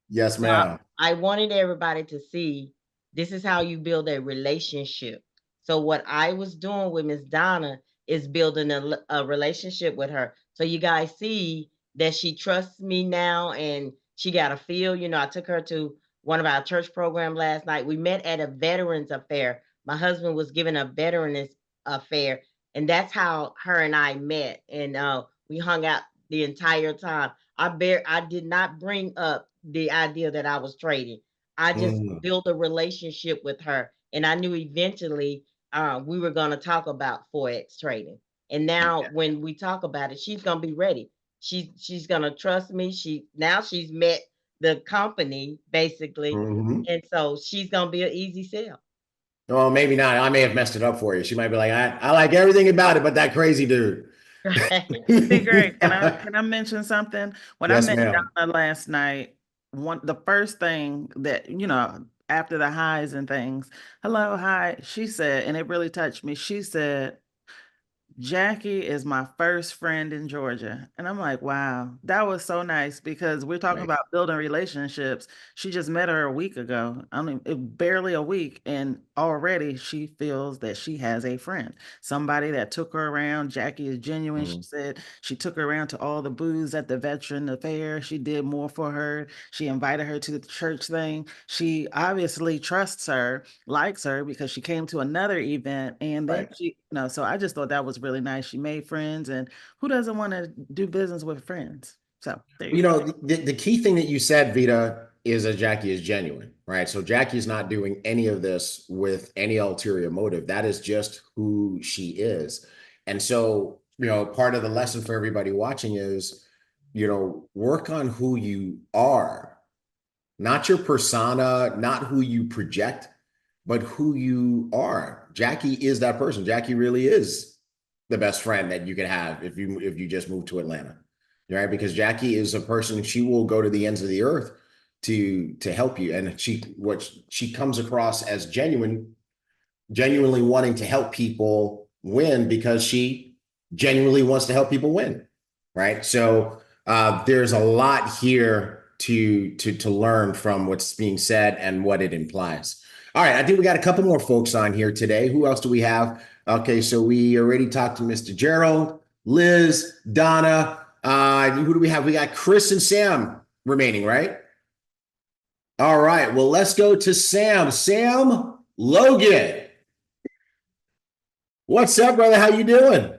Yes, ma'am. I wanted everybody to see this is how you build a relationship. So what I was doing with Ms. Donna is building a relationship with her. So you guys see that she trusts me now, and she got a feel. I took her to one of our church programs last night. We met at a veterans affair. My husband was giving a veterans affair, and that's how her and I met. And we hung out the entire time. I did not bring up the idea that I was trading. I just built a relationship with her, and I knew eventually we were going to talk about Forex trading. And now when we talk about it, she's going to be ready. She's going to trust me. She's met the company basically. And so she's going to be an easy sell. Well, maybe not. I may have messed it up for you. She might be like, I like everything about it, but that crazy dude. Be great. Can I mention something? When I met Donna last night, the first thing that, after the highs and things, hello, hi, she said, and it really touched me. She said, Jackie is my first friend in Georgia. And I'm like, wow, that was so nice, because we're talking about building relationships. She just met her a week ago. I mean, barely a week. And already she feels that she has a friend, somebody that took her around. Jackie is genuine. She said she took her around to all the booths at the veteran affair. She did more for her. She invited her to the church thing. She obviously trusts her, likes her, because she came to another event. And then so I just thought that was really nice. She made friends, and who doesn't want to do business with friends? So there you go. The key thing that you said, Vita, is that Jackie is genuine, right? So Jackie's not doing any of this with any ulterior motive. That is just who she is. And so, part of the lesson for everybody watching is, work on who you are, not your persona, not who you project, but who you are. Jackie is that person. Jackie really is the best friend that you can have if you just move to Atlanta, right? Because Jackie is a person, she will go to the ends of the earth to help you. And she comes across as genuinely wanting to help people win, because she genuinely wants to help people win, right? So there's a lot here to learn from what's being said and what it implies. All right, I think we got a couple more folks on here today. Who else do we have? Okay, so we already talked to Mr. Gerald. Liz, Donna. Who do we have? We got Chris and Sam remaining, right? All right. Well, let's go to Sam. Sam Logan. What's up, brother? How you doing?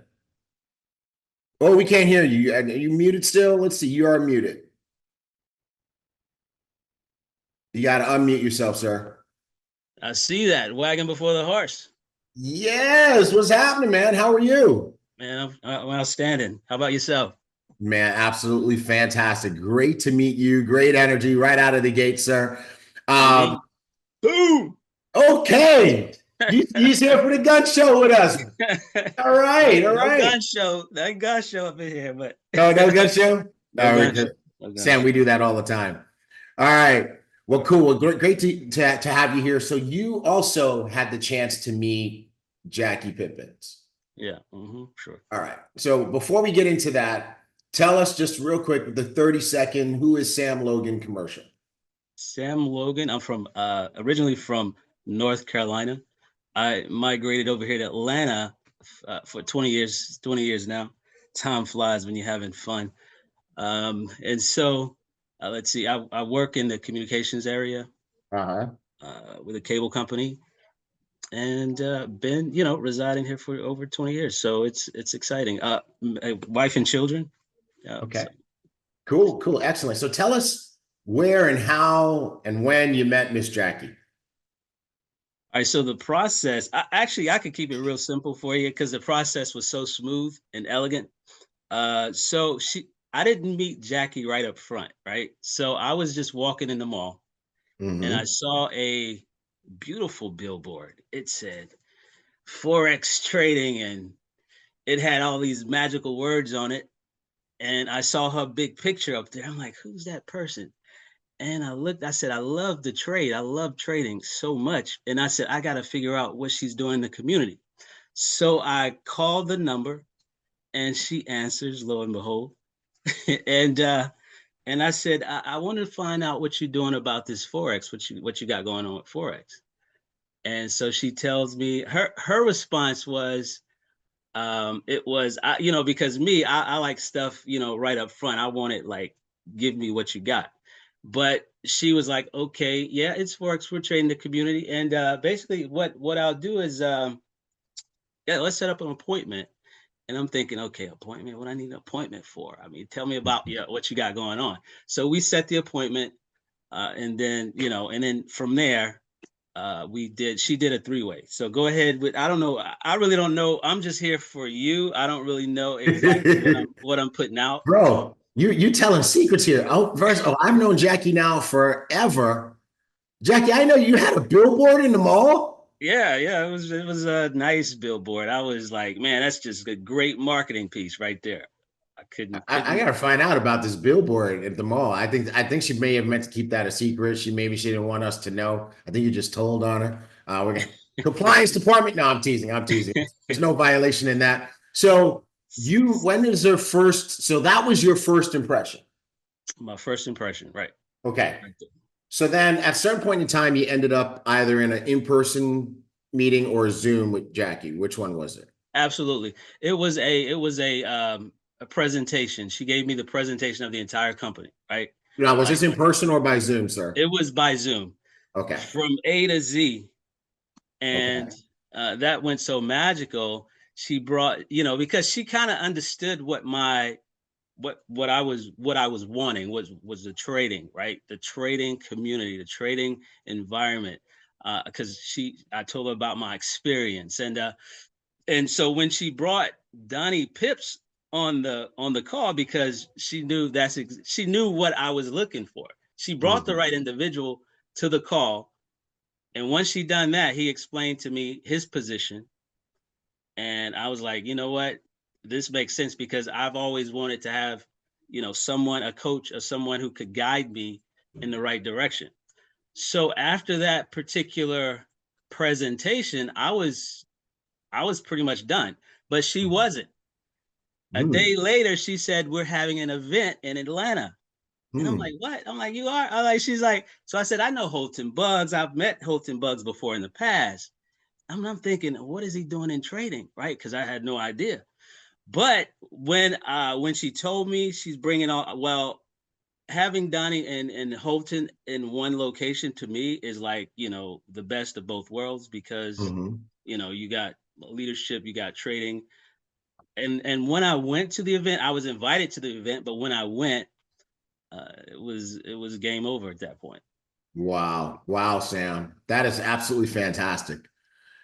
Oh, we can't hear you. Are you muted still? Let's see. You are muted. You got to unmute yourself, sir. I see that wagon before the horse. Yes. What's happening, man? How are you? Man, I'm outstanding. How about yourself? Man, absolutely fantastic. Great to meet you. Great energy right out of the gate, sir. Boom. Okay. He's here for the gun show with us. All right. All right. No gun show up in here, but no gun show. No Sam, we do that all the time. All right. Well, cool. Well, great to have you here. So you also had the chance to meet Jackie Pippins. Yeah, sure. All right. So before we get into that, tell us just real quick, the 30-second, who is Sam Logan commercial? Sam Logan. I'm from originally from North Carolina. I migrated over here to Atlanta for 20 years now. Time flies when you're having fun. And so let's see, I work in the communications area with a cable company, and been, residing here for over 20 years. So it's exciting. Wife and children. Okay. So. Cool. Excellent. So tell us where and how and when you met Miss Jackie. All right. So the process, I could keep it real simple for you because the process was so smooth and elegant. I didn't meet Jackie right up front, right? So I was just walking in the mall and I saw a beautiful billboard. It said Forex trading and it had all these magical words on it. And I saw her big picture up there. I'm like, who's that person? And I said, I love the trade. I love trading so much. And I said, I got to figure out what she's doing in the community. So I called the number and she answers, lo and behold. and I said, I want to find out what you're doing about this Forex, what you got going on with Forex. And so she tells me her response was, because me, I like stuff, right up front. I want it like, give me what you got. But she was like, okay, yeah, it's Forex. We're trading the community. And basically what I'll do is, let's set up an appointment. And I'm thinking, okay, appointment, what I need an appointment for? I mean, tell me about what you got going on. So we set the appointment. And then from there, she did a 3-way. So go ahead I don't know. I really don't know. I'm just here for you. I don't really know exactly what I'm putting out. Bro, you telling secrets here. I've known Jackie now forever. Jackie, I know you had a billboard in the mall. Yeah. It was a nice billboard. I was like, man, that's just a great marketing piece right there. I gotta find out about this billboard at the mall. I think she may have meant to keep that a secret. She didn't want us to know. I think you just told on her. We're gonna compliance department. No, I'm teasing. There's no violation in that. So when is their first? So that was your first impression. My first impression, right? Okay. So then, at a certain point in time, you ended up either in an in-person meeting or a Zoom with Jackie. Which one was it? Absolutely. It was a presentation. She gave me the presentation of the entire company, right? Now, was this in person or by Zoom, sir? It was by Zoom. Okay. From A to Z. And that went so magical. She brought, because she kind of understood what I was wanting was the trading, right? The trading community, the trading environment. Because I told her about my experience. And so when she brought Donnie Pips on the call, because she knew she knew what I was looking for. She brought the right individual to the call. And once she done that, he explained to me his position. And I was like, you know what? This makes sense because I've always wanted to have, a coach or someone who could guide me in the right direction. So after that particular presentation, I was pretty much done, but she wasn't. A day later, she said, we're having an event in Atlanta. And I'm like, what? I'm like, you are? She's like, so I said, I know Holton Buggs. I've met Holton Buggs before in the past. I'm thinking, what is he doing in trading? Right? Because I had no idea. But when she told me she's bringing on, well, having Donnie and Holton in one location to me is like, the best of both worlds, because you got leadership, you got trading. And when I went to the event, I was invited to the event, but when I went, it was game over at that point. Wow, Sam, that is absolutely fantastic.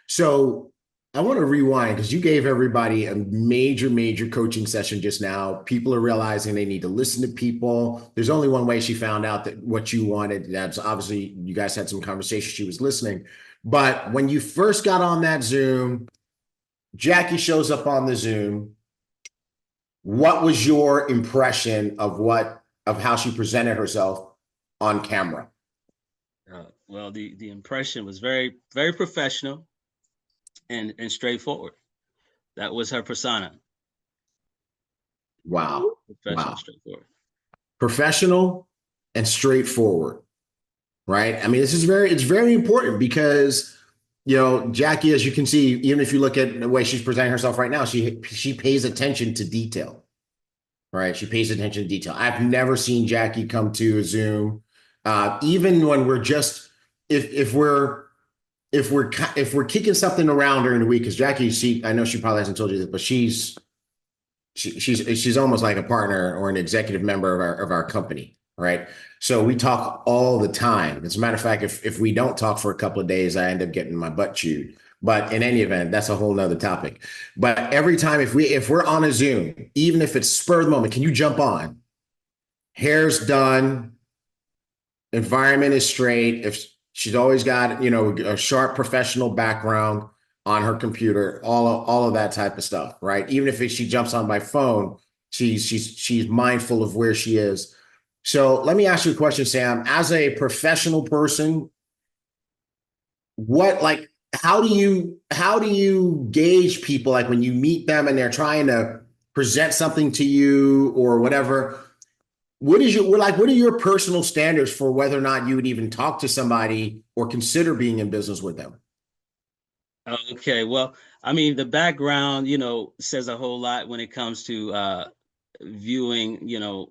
So I want to rewind, because you gave everybody a major coaching session just now. People are realizing they need to listen to people. There's only one way she found out that what you wanted. That's obviously, you guys had some conversation. She was listening. But when you first got on that Zoom, Jackie shows up on the Zoom. What was your impression of how she presented herself on camera? Well, the impression was very, very professional and straightforward. That was her persona. Wow. Professional, straightforward. Professional and straightforward, right? I mean, it's very important, because, Jackie, as you can see, even if you look at the way she's presenting herself right now, she pays attention to detail, right? She pays attention to detail. I've never seen Jackie come to a Zoom, even when we're just, if we're kicking something around during the week, because Jackie, I know she probably hasn't told you this, but she's almost like a partner or an executive member of our company, right? So we talk all the time. As a matter of fact, if we don't talk for a couple of days, I end up getting my butt chewed. But in any event, that's a whole nother topic. But every time, if we're on a Zoom, even if it's spur of the moment, can you jump on? Hair's done, environment is straight. If she's always got, a sharp professional background on her computer, all of that type of stuff, right? Even if she jumps on by phone, she's mindful of where she is. So let me ask you a question, Sam. As a professional person, how do you gauge people, like when you meet them and they're trying to present something to you or whatever? What are your personal standards for whether or not you would even talk to somebody or consider being in business with them? Okay, well, I mean, the background, says a whole lot when it comes to viewing,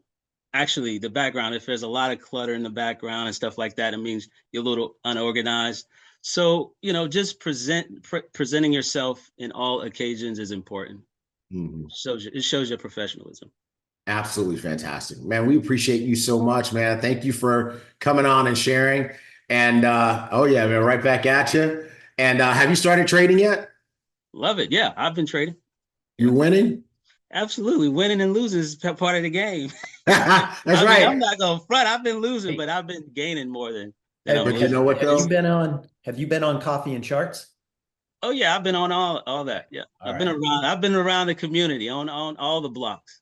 actually the background. If there's a lot of clutter in the background and stuff like that, it means you're a little unorganized. So, just presenting yourself in all occasions is important. It shows your professionalism. Absolutely fantastic, man. We appreciate you so much, man. Thank you for coming on and sharing. And oh yeah, man, right back at you. And have you started trading yet? Love it. Yeah, I've been trading. You're winning? Absolutely. Winning and losing is part of the game. That's right. I'm not going to front. I've been losing, but I've been gaining more than but you know what, though? Have you been on Coffee and Charts? Oh yeah, I've been on all that. Yeah. I've been around the community on all the blocks.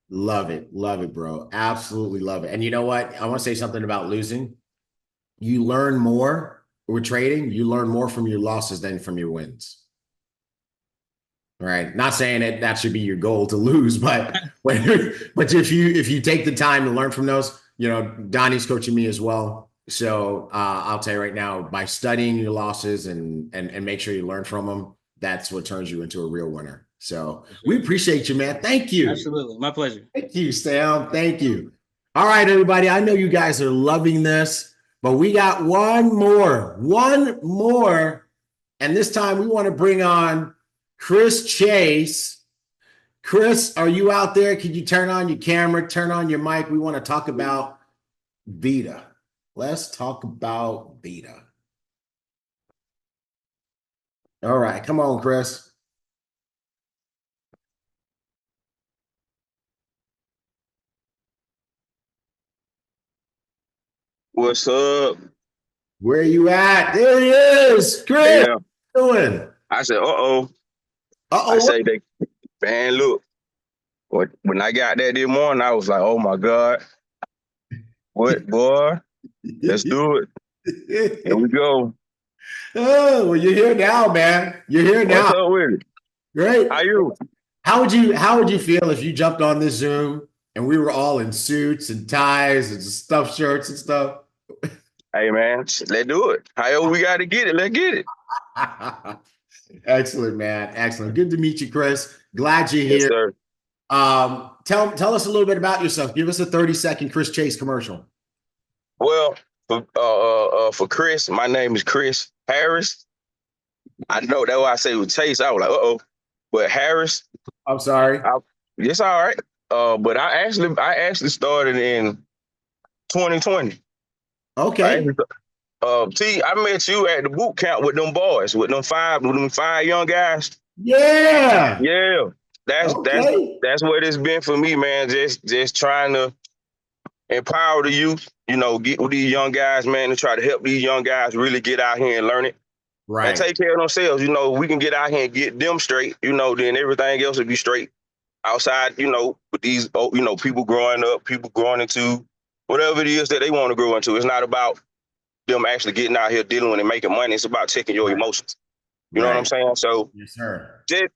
Love it, bro. Absolutely love it. And you know what? I want to say something about losing. You learn more with trading. You learn more from your losses than from your wins. Right? Not saying that should be your goal to lose, but if you take the time to learn from those, Donnie's coaching me as well. So I'll tell you right now, by studying your losses and make sure you learn from them, that's what turns you into a real winner. So we appreciate you, man. Thank you. Absolutely. My pleasure. Thank you, Sam. Thank you. All right, everybody. I know you guys are loving this, but we got one more. And this time we want to bring on Chris Chase. Chris, are you out there? Could you turn on your camera, turn on your mic? We want to talk about Beta. Let's talk about Beta. All right. Come on, Chris. What's up? Where are you at? There he is. Chris, Yeah. what you doing? I said, I say, man, look, when I got that this morning, I was like, oh my God. What, boy? Let's do it. Here we go. Oh, well, you're here now, man. You're here now. What's up with it? Great. How you? How would you feel if you jumped on this Zoom and we were all in suits and ties and stuffed shirts and stuff? Hey, man, let's do it. However we got to get it, let's get it. Excellent, man. Excellent. Good to meet you, Chris. Glad you're Yes, here. sir. Tell us a little bit about yourself. Give us a 30-second Chris Chase commercial. Well, for Chris, my name is Chris Harris. I know that's why I say with Chase. I was like, but Harris. I'm sorry. It's all right. But I actually started in 2020. Okay. I met you at the boot camp with them boys, with them five young guys. Yeah. Yeah. That's what it's been for me, man. Just trying to empower the youth, get with these young guys, man, and try to help these young guys really get out here and learn it. Right. And take care of themselves. We can get out here and get them straight, then everything else will be straight outside, with these, people growing up, people growing into whatever it is that they want to grow into. It's not about them actually getting out here dealing with and making money. It's about checking your emotions. You know what I'm saying? So yes, sir. Just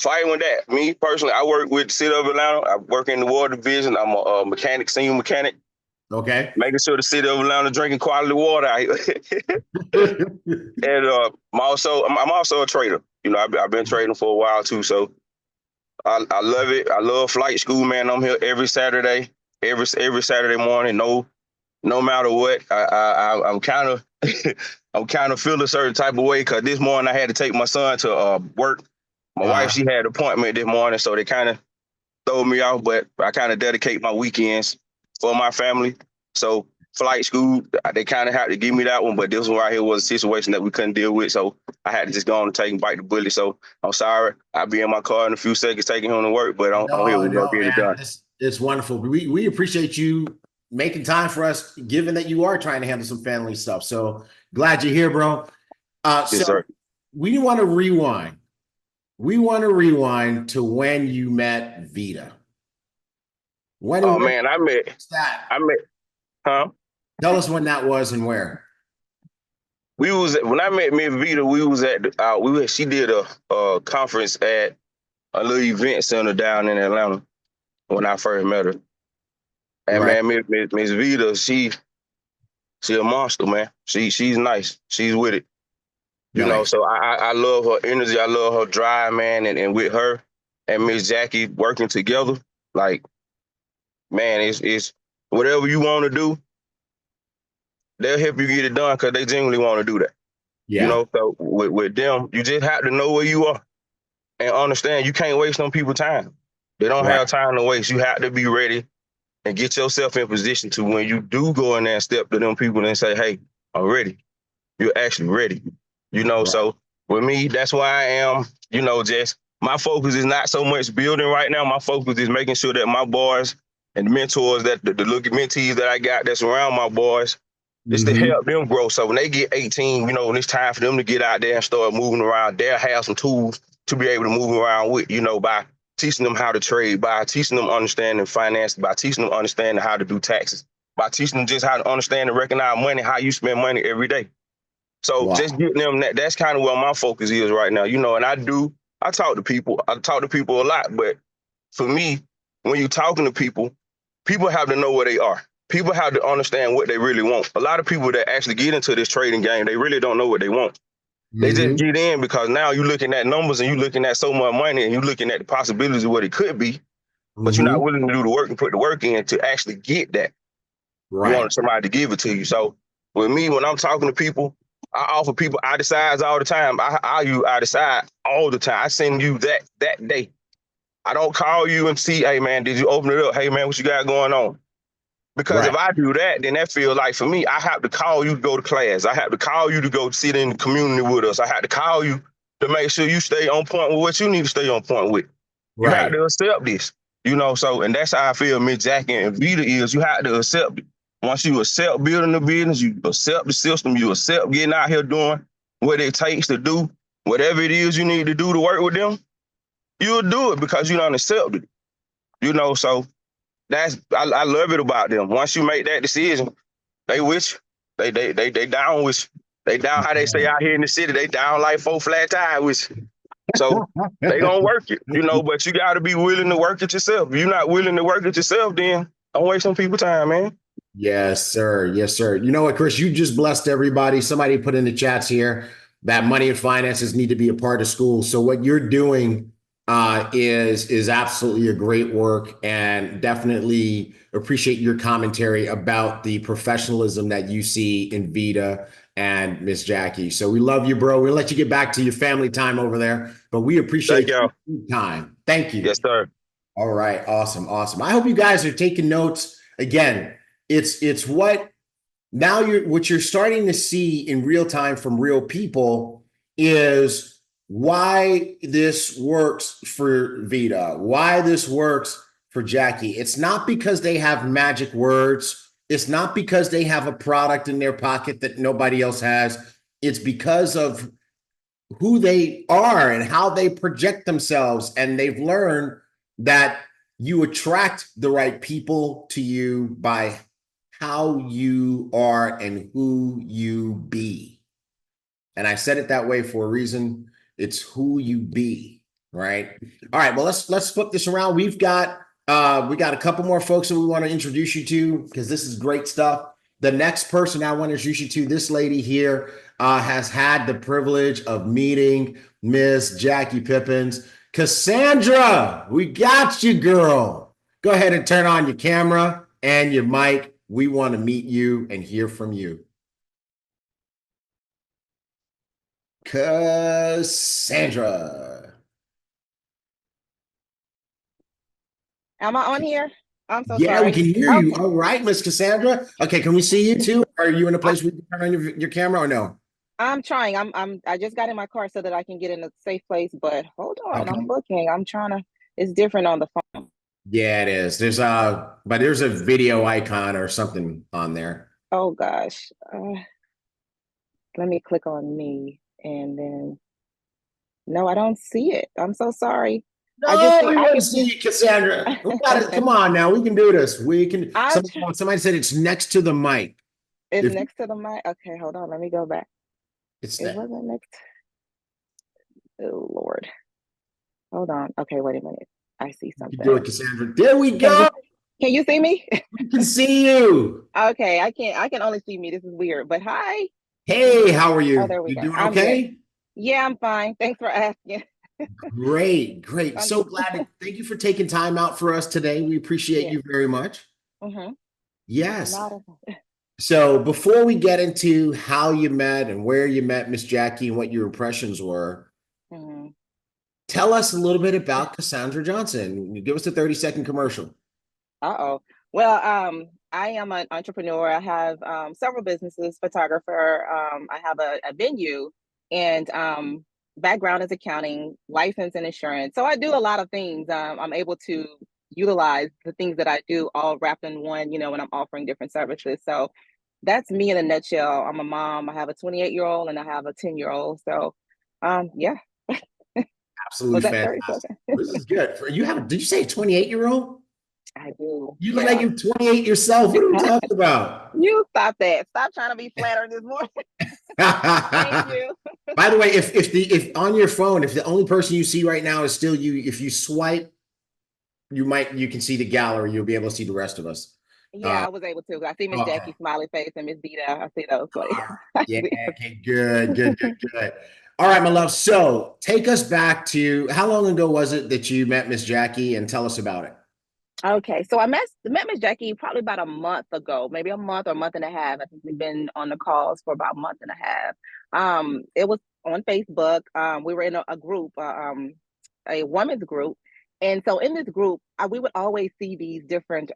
fighting with that. Me personally, I work with the city of Atlanta. I work in the water division. I'm a mechanic, senior mechanic. Okay. Making sure the city of Atlanta drinking quality water out here. And I'm also a trader. I've been trading for a while too. So I love it. I love flight school, man. I'm here every Saturday, every Saturday morning. No matter what, I'm kind of I'm kind of feeling a certain type of way because this morning I had to take my son to work. My wife, she had an appointment this morning, so they kind of throw me off. But I kind of dedicate my weekends for my family. So flight school, they kind of had to give me that one, but this one right here was a situation that we couldn't deal with. So I had to just go on and take and bite the bullet. So I'm sorry. I'll be in my car in a few seconds taking him to work, but I'm here. We're going to get it done. It's wonderful. We appreciate you making time for us, given that you are trying to handle some family stuff. So glad you're here, bro. Yes, sir. We want to rewind. We want to rewind to when you met Vita. Man, I met, Tell us when that was and where. When I met Miss Vita, we was at she did a conference at a little event center down in Atlanta when I first met her. And man, Miss Vita, she a monster, man. She's nice. She's with it. So I love her energy. I love her drive, man. And with her and Miss Jackie working together, like, man, it's whatever you want to do, they'll help you get it done because they genuinely want to do that. Yeah. So with them, you just have to know where you are and understand you can't waste on people's time. They don't have time to waste. You have to be ready and get yourself in position to when you do go in there and step to them people and say, hey, I'm ready. You're actually ready. So with me, that's why I am, just my focus is not so much building right now. My focus is making sure that my boys and the mentors, that the little mentees that I got that's around my boys, is to help them grow. So when they get 18, when it's time for them to get out there and start moving around, they'll have some tools to be able to move around with, by teaching them how to trade, by teaching them understanding finance, by teaching them understanding how to do taxes, by teaching them just how to understand and recognize money, how you spend money every day. So just getting them that's kind of where my focus is right now, and I talk to people. I talk to people a lot, but for me, when you're talking to people have to know where they are. People have to understand what they really want. A lot of people that actually get into this trading game, they really don't know what they want. They just get in because now you're looking at numbers and you're looking at so much money and you're looking at the possibilities of what it could be, but you're not willing to do the work and put the work in to actually get that. You want somebody to give it to you. So with me, when I'm talking to people, I offer people I decides all the time. I use I decide all the time. I send you that day. I don't call you and see, hey man, did you open it up? Hey man, what you got going on? Because if I do that, then that feels like for me, I have to call you to go to class. I have to call you to go sit in the community with us. I have to call you to make sure you stay on point with what you need to stay on point with. You have to accept this, so, and that's how I feel Miss Jackie and Vita is. You have to accept it. Once you accept building the business, you accept the system, you accept getting out here doing what it takes to do whatever it is you need to do to work with them, you'll do it because you done accepted it. So I love it about them. Once you make that decision, they with you. They down with you. They down how they say out here in the city, they down like 4 flat tires with you. So they gonna work it, but you gotta be willing to work it yourself. If you're not willing to work it yourself, then don't waste some people's time, man. Yes, sir. Yes, sir. You know what, Chris? You just blessed everybody. Somebody put in the chats here. that money and finances need to be a part of school. So what you're doing is absolutely a great work, and definitely appreciate your commentary about the professionalism that you see in Vida and Miss Jackie. So we love you, bro. We'll let you get back to your family time over there, but we appreciate your time. Thank you. Yes, sir. All right. Awesome. Awesome. I hope you guys are taking notes. Again, it's what now what you're starting to see in real time from real people is why this works for Vida, why this works for Jackie. It's not because they have magic words. It's not because they have a product in their pocket that nobody else has. It's because of who they are and how they project themselves. And they've learned that you attract the right people to you by how you are and who you be. And I said it that way for a reason. It's who you be, right? All right, well, let's flip this around. We got a couple more folks that we want to introduce you to, because this is great stuff. The next person I want to introduce you to, this lady here, has had the privilege of meeting Miss Jackie Pippins. Cassandra, we got you, girl. Go ahead and turn on your camera and your mic. We want to meet you and hear from you. Cassandra. Am I on here? I'm so Yeah, sorry. we can hear you. All right, Miss Cassandra. Okay, can we see you too? Are you in a place where you can turn on your camera or no? I'm trying. I just got in my car so that I can get in a safe place, but hold on. Okay. I'm looking. I'm trying to, it's different on the phone. Yeah, it is. There's a video icon or something on there. Oh gosh. Let me click on me and then, no, I don't see it. I'm so sorry. No, we want to see you, Cassandra. We got it. Come on now, we can do this. We can. Somebody said it's next to the mic. It's next to the mic. Okay, hold on. Let me go back. It wasn't next. Oh Lord. Hold on. Okay, wait a minute. I see something. You do it, Cassandra. There we go. Can you see me? We can see you. Okay, I can only see me. This is weird, but hi. Hey, how are you? Oh, there we you go. doing I'm okay? good. Yeah, I'm fine. Thanks for asking. Great. So glad. Thank you for taking time out for us today. We appreciate you very much. Yes. So before we get into how you met and where you met Miss Jackie and what your impressions were, tell us a little bit about Cassandra Johnson. Give us a 30-second commercial. Well, I am an entrepreneur. I have several businesses, photographer. I have a venue, and background is accounting, license and insurance. So I do a lot of things. I'm able to utilize the things that I do all wrapped in one, when I'm offering different services. So that's me in a nutshell. I'm a mom. I have a 28-year-old and I have a 10-year-old. So yeah. Absolutely fantastic. This is good. Did you say 28-year-old? I do. You look like you're 28 yourself. What are we talking about? You stop that. Stop trying to be flattering this morning. Thank you. By the way, if on your phone, if the only person you see right now is still you, if you swipe, you can see the gallery. You'll be able to see the rest of us. Yeah, I was able to. I see Miss Jackie's smiley face and Miss Vida. I see those. Yeah, okay, good. All right, my love. So take us back to how long ago was it that you met Miss Jackie, and tell us about it. Okay, so I met Miss Jackie probably about a month ago, maybe a month or a month and a half. I think we've been on the calls for about a month and a half. It was on Facebook. We were in a group, a women's group, and so in this group, we would always see these different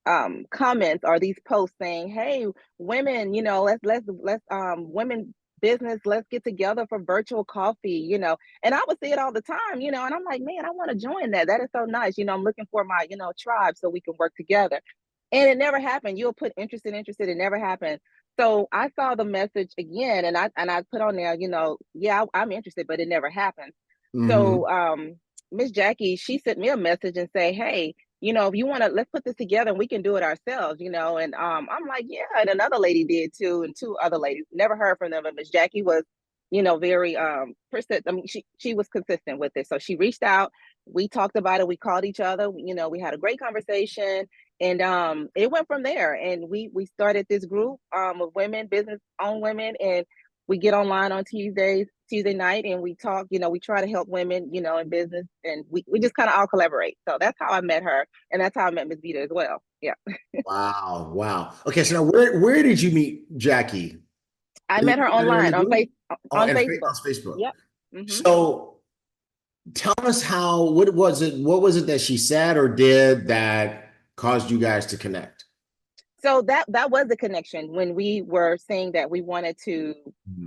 comments or these posts saying, "Hey, women, let's women business, let's get together for virtual coffee," and I would see it all the time, and I'm like, man, I want to join that. That is so nice. I'm looking for my, tribe so we can work together. And it never happened. You'll put interested, it never happened. So I saw the message again and I put on there, yeah, I'm interested, but it never happened. So Miss Jackie, she sent me a message and say, hey, if you want to, let's put this together and we can do it ourselves, and I'm like, yeah, and another lady did too, and two other ladies. Never heard from them, but Miss Jackie was, very persistent. I mean, she was consistent with it. So she reached out, we talked about it, we called each other, we had a great conversation, and it went from there. And we started this group of women, business owned women, and we get online on Tuesday night, and we talk. We try to help women, in business, and we just kind of all collaborate. So that's how I met her, and that's how I met Miss Vita as well. Yeah. Wow. Wow. Okay. So now where did you meet Jackie? I met her online on Facebook. On Facebook. Facebook. On Facebook. Yep. Mm-hmm. So tell us what was it that she said or did that caused you guys to connect? So that was the connection when we were saying that we wanted to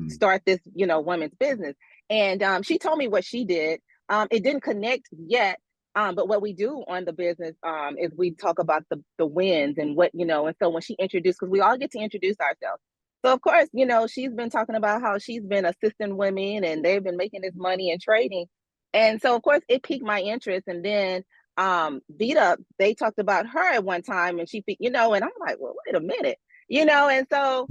start this, women's business. And she told me what she did. It didn't connect yet. But what we do on the business is we talk about the wins and what, and so when she introduced, because we all get to introduce ourselves. So of course, she's been talking about how she's been assisting women and they've been making this money and trading. And so of course it piqued my interest. And then Vita, they talked about her at one time, and she, and I'm like, well, wait a minute, and so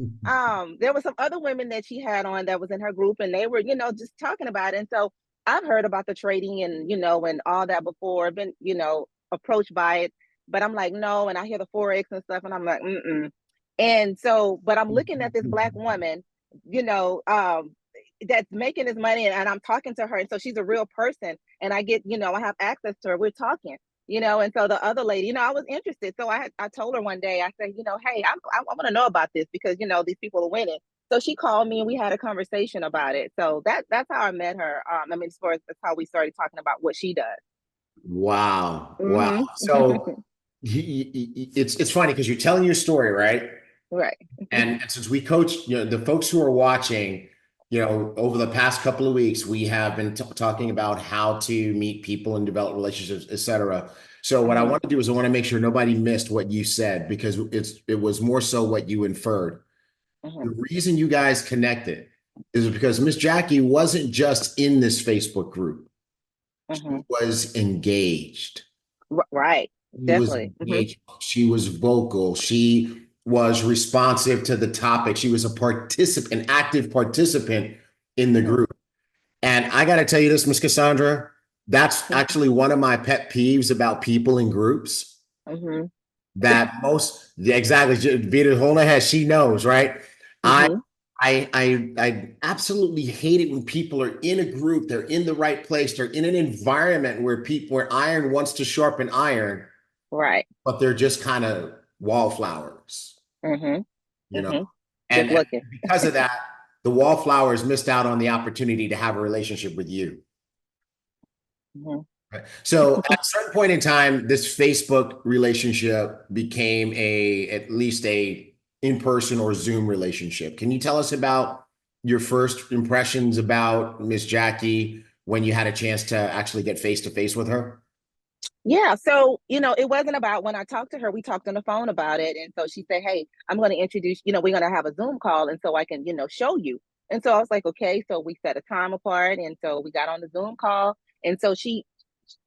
there were some other women that she had on that was in her group, and they were, just talking about it. And so I've heard about the trading and, and all that before, been, approached by it, but I'm like, no. And I hear the Forex and stuff, and I'm like, mm-mm. And so, but I'm looking at this Black woman, that's making this money, and I'm talking to her. And so she's a real person, and I get, I have access to her. We're talking, and so the other lady, I was interested. So I told her one day, I said, hey, I want to know about this because, these people are winning. So she called me and we had a conversation about it. So that's how I met her. As far as that's how we started talking about what she does. Wow. Wow. So it's funny because you're telling your story, right? Right. And since we coach, the folks who are watching, over the past couple of weeks, we have been talking about how to meet people and develop relationships, et cetera. So what I want to do is I want to make sure nobody missed what you said, because it was more so what you inferred. The reason you guys connected is because Miss Jackie wasn't just in this Facebook group. She was engaged. Right. Definitely. She was vocal. She was responsive to the topic. She was an active participant in the group. And I got to tell you this, Miss Cassandra, that's actually one of my pet peeves about people in groups. That exactly, Vita, hold her head, she knows, right? I absolutely hate it when people are in a group, they're in the right place, they're in an environment where iron wants to sharpen iron, right? But they're just kind of wallflowers, And because of that, the wallflowers missed out on the opportunity to have a relationship with you. So at a certain point in time, this Facebook relationship became at least a in-person or Zoom relationship. Can you tell us about your first impressions about Miss Jackie when you had a chance to actually get face-to-face with her? Yeah. So, it wasn't about when I talked to her, we talked on the phone about it. And so she said, hey, I'm going to introduce, we're going to have a Zoom call. And so I can, show you. And so I was like, okay. So we set a time apart. And so we got on the Zoom call. And so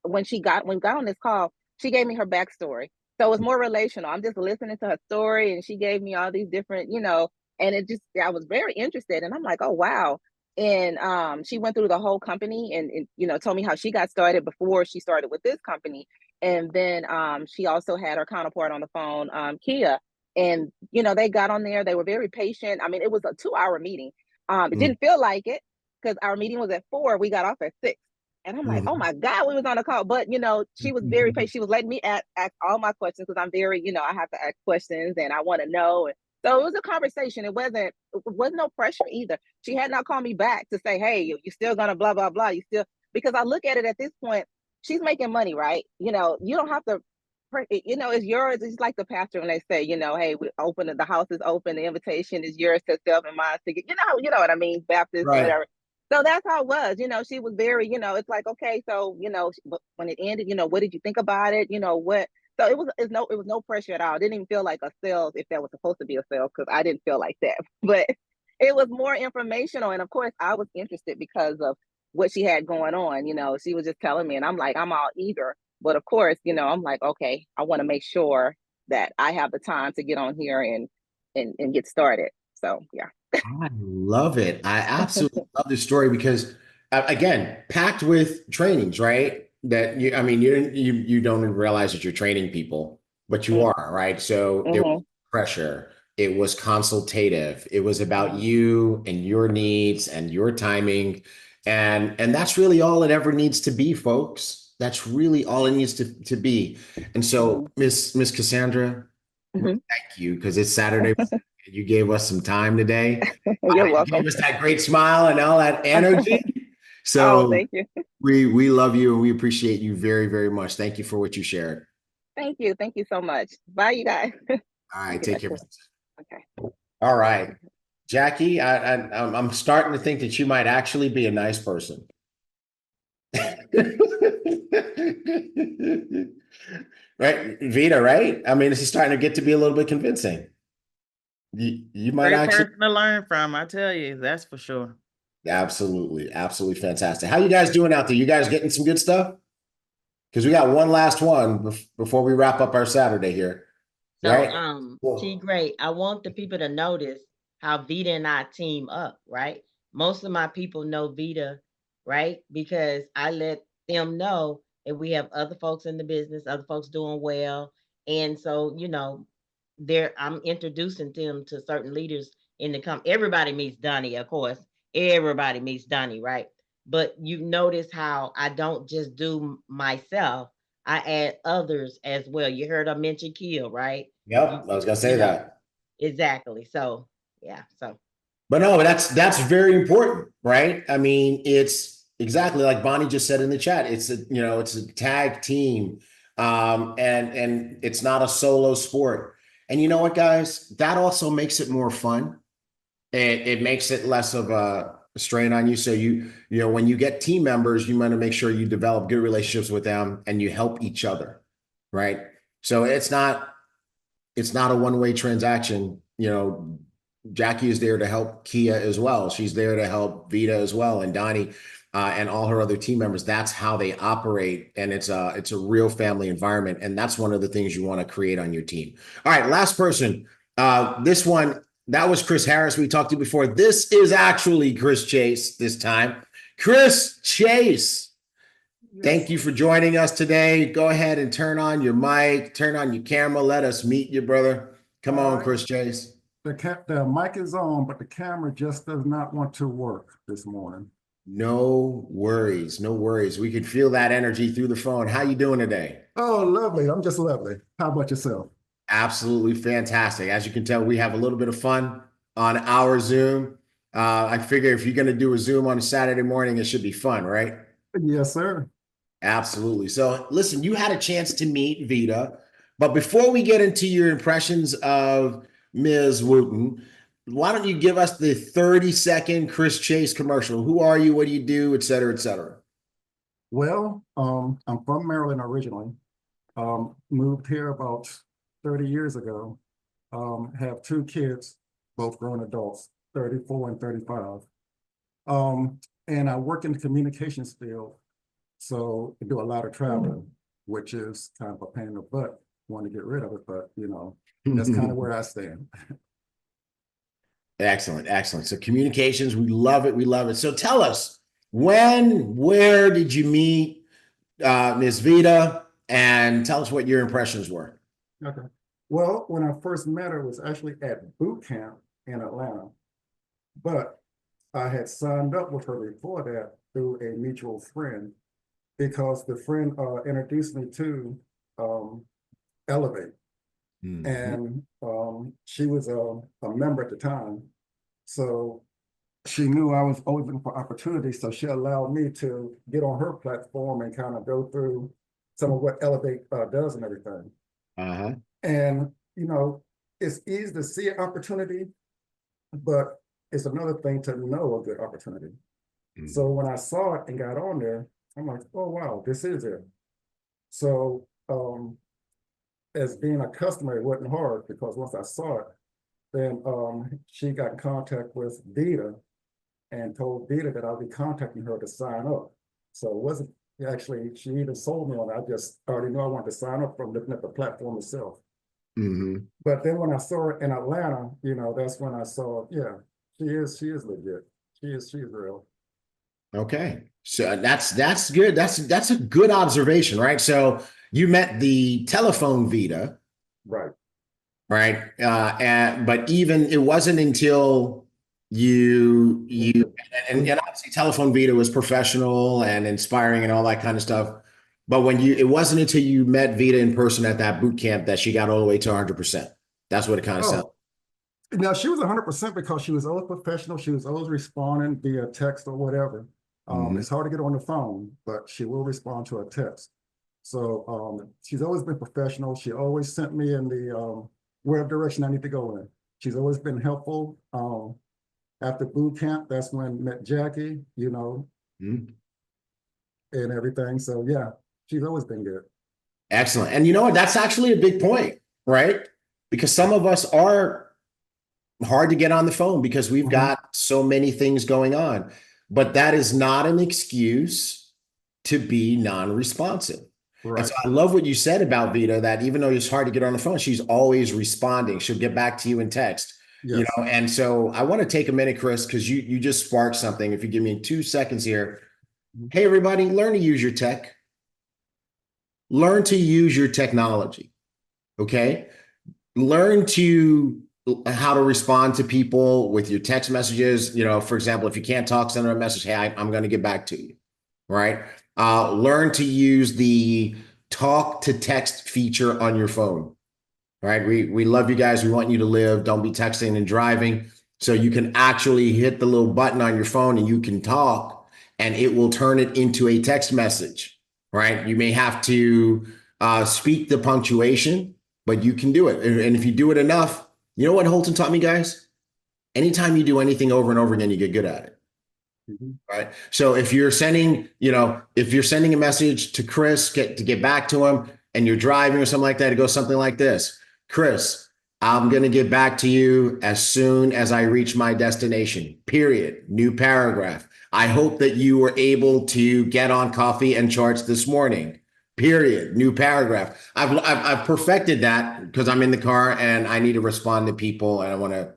when we got on this call, she gave me her backstory. So it was more relational. I'm just listening to her story, and she gave me all these different, and I was very interested, and I'm like, oh, wow. And she went through the whole company and told me how she got started before she started with this company. And then she also had her counterpart on the phone, Kia, and, they got on there. They were very patient. It was a 2-hour meeting. It didn't feel like it because our meeting was at 4. We got off at 6. And I'm like, oh my God, we was on a call. But, she was very patient. She was letting me ask all my questions because I'm very, I have to ask questions and I want to know. And so it was a conversation. It wasn't no pressure either. She had not called me back to say, hey, you're still going to blah, blah, blah. Because I look at it at this point, she's making money, right? You don't have to, it's yours. It's like the pastor when they say, hey, the house is open. The invitation is yours to self and mine to get, you know what I mean? Baptist, right. Whatever. So that's how it was, she was very, it's like, okay, so, when it ended, what did you think about it? What? So it was no pressure at all. It didn't even feel like a sales, if that was supposed to be a sales, because I didn't feel like that. But it was more informational. And of course, I was interested because of what she had going on. She was just telling me, and I'm like, I'm all eager. But of course, I'm like, okay, I want to make sure that I have the time to get on here and get started. So, yeah. I love it. I absolutely love this story because, again, packed with trainings, right? That you don't even realize that you're training people, but you are, right? So there was pressure. It was consultative. It was about you and your needs and your timing. And that's really all it ever needs to be, folks. That's really all it needs to be. And so, Miss Cassandra, thank you, because it's Saturday. You gave us some time today. You're You welcome. gave us that great smile and all that energy. So thank you. we love you and we appreciate you very, very much. Thank you for what you shared. Thank you. Thank you so much. Bye, you guys. All right, take care. Okay. All right, Jackie, I'm starting to think that you might actually be a nice person. Right, Vita, right? I mean, this is starting to get to be a little bit convincing. You might Great actually person to learn from, I tell you, that's for sure. absolutely fantastic. How you guys doing out there? You guys getting some good stuff? Because we got one last one before we wrap up our Saturday here. So, Right? T Great, I want the people to notice how Vita and I team up, right? Most of my people know Vita, right? Because I let them know that we have other folks in the business, other folks doing well. And so, I'm introducing them to certain leaders in the company. Everybody meets Donnie, of course. Everybody meets Donnie, right? But you notice how I don't just do myself. I add others as well. You heard I mention Kill, right? Yep, I was gonna say that. Exactly. So yeah. But no, that's very important, right? I mean, it's exactly like Bonnie just said in the chat. It's a tag team, and it's not a solo sport. And you know what, guys? That also makes it more fun. It makes it less of a strain on you. So when you get team members, you want to make sure you develop good relationships with them and you help each other, right? So it's not a one-way transaction. Jackie is there to help Kia as well. She's there to help Vita as well, and Donnie and all her other team members. That's how they operate, and it's a real family environment, and that's one of the things you want to create on your team. All right, last person. This one, that was Chris Harris we talked to before. This is actually Chris Chase this time. Chris Chase, thank you for joining us today. Go ahead and turn on your mic, turn on your camera. Let us meet you, brother. Come on, Chris Chase. The mic is on, but the camera just does not want to work this morning. No worries. We could feel that energy through the phone. How you doing today? Oh, lovely. I'm just lovely. How about yourself? Absolutely fantastic. As you can tell, we have a little bit of fun on our Zoom. I figure if you're going to do a Zoom on a Saturday morning, it should be fun, right? Yes, sir. Absolutely. So listen, you had a chance to meet Vita, but before we get into your impressions of Ms. Wooten, why don't you give us the 30-second Chris Chase commercial? Who are you? What do you do? Et cetera, et cetera. Well, I'm from Maryland originally. Moved here about 30 years ago. Have 2 kids, both grown adults, 34 and 35. And I work in the communications field. So I do a lot of traveling, which is kind of a pain in the butt. Want to get rid of it, but that's kind of where I stand. Excellent. So communications, we love it. So tell us, where did you meet Ms. Vita, and tell us what your impressions were. Okay. Well, when I first met her, it was actually at boot camp in Atlanta, but I had signed up with her before that through a mutual friend, because the friend introduced me to Elevate. And she was a member at the time. So she knew I was always looking for opportunities. So she allowed me to get on her platform and kind of go through some of what Elevate does and everything. And, it's easy to see an opportunity, but it's another thing to know a good opportunity. So when I saw it and got on there, I'm like, oh, wow, this is it. So as being a customer, it wasn't hard, because once I saw it, then she got in contact with Vita and told Vita that I'll be contacting her to sign up. So it wasn't actually, she even sold me on it. I just already knew I wanted to sign up from looking at the platform itself. But then when I saw her in Atlanta, that's when I saw, yeah, she is legit. She is real. Okay. So that's good. That's a good observation, right? So you met the telephone Vita. Right. right? But even it wasn't until you and obviously Telephone Vita was professional and inspiring and all that kind of stuff. But it wasn't until you met Vita in person at that boot camp that she got all the way to 100%. That's what it kind of sounds. Now she was 100% because she was always professional. She was always responding via text or whatever. It's hard to get on the phone, but she will respond to a text. So she's always been professional. She always sent me in the whatever direction I need to go in. She's always been helpful. After boot camp, that's when I met Jackie, and everything. So yeah, she's always been good. Excellent. And you know what? That's actually a big point, right? Because some of us are hard to get on the phone because we've got so many things going on. But that is not an excuse to be non-responsive. Right. And so I love what you said about Vita, that even though it's hard to get on the phone, she's always responding. She'll get back to you in text. Yes. And so I want to take a minute, Chris, because you just sparked something. If you give me 2 seconds here. Hey, everybody, learn to use your tech. Learn to use your technology. Okay. Learn how to respond to people with your text messages. For example, if you can't talk, send them a message. Hey, I'm going to get back to you. Right. Learn to use the talk to text feature on your phone. Right. We love you guys. We want you to live. Don't be texting and driving. So you can actually hit the little button on your phone and you can talk and it will turn it into a text message. Right. You may have to speak the punctuation, but you can do it. And if you do it enough, you know what Holton taught me, guys? Anytime you do anything over and over again, you get good at it. Right. So if you're sending a message to Chris to get back to him and you're driving or something like that, it goes something like this. Chris, I'm going to get back to you as soon as I reach my destination, period. New paragraph. I hope that you were able to get on coffee and charts this morning, period. New paragraph. I've perfected that because I'm in the car and I need to respond to people and I want to,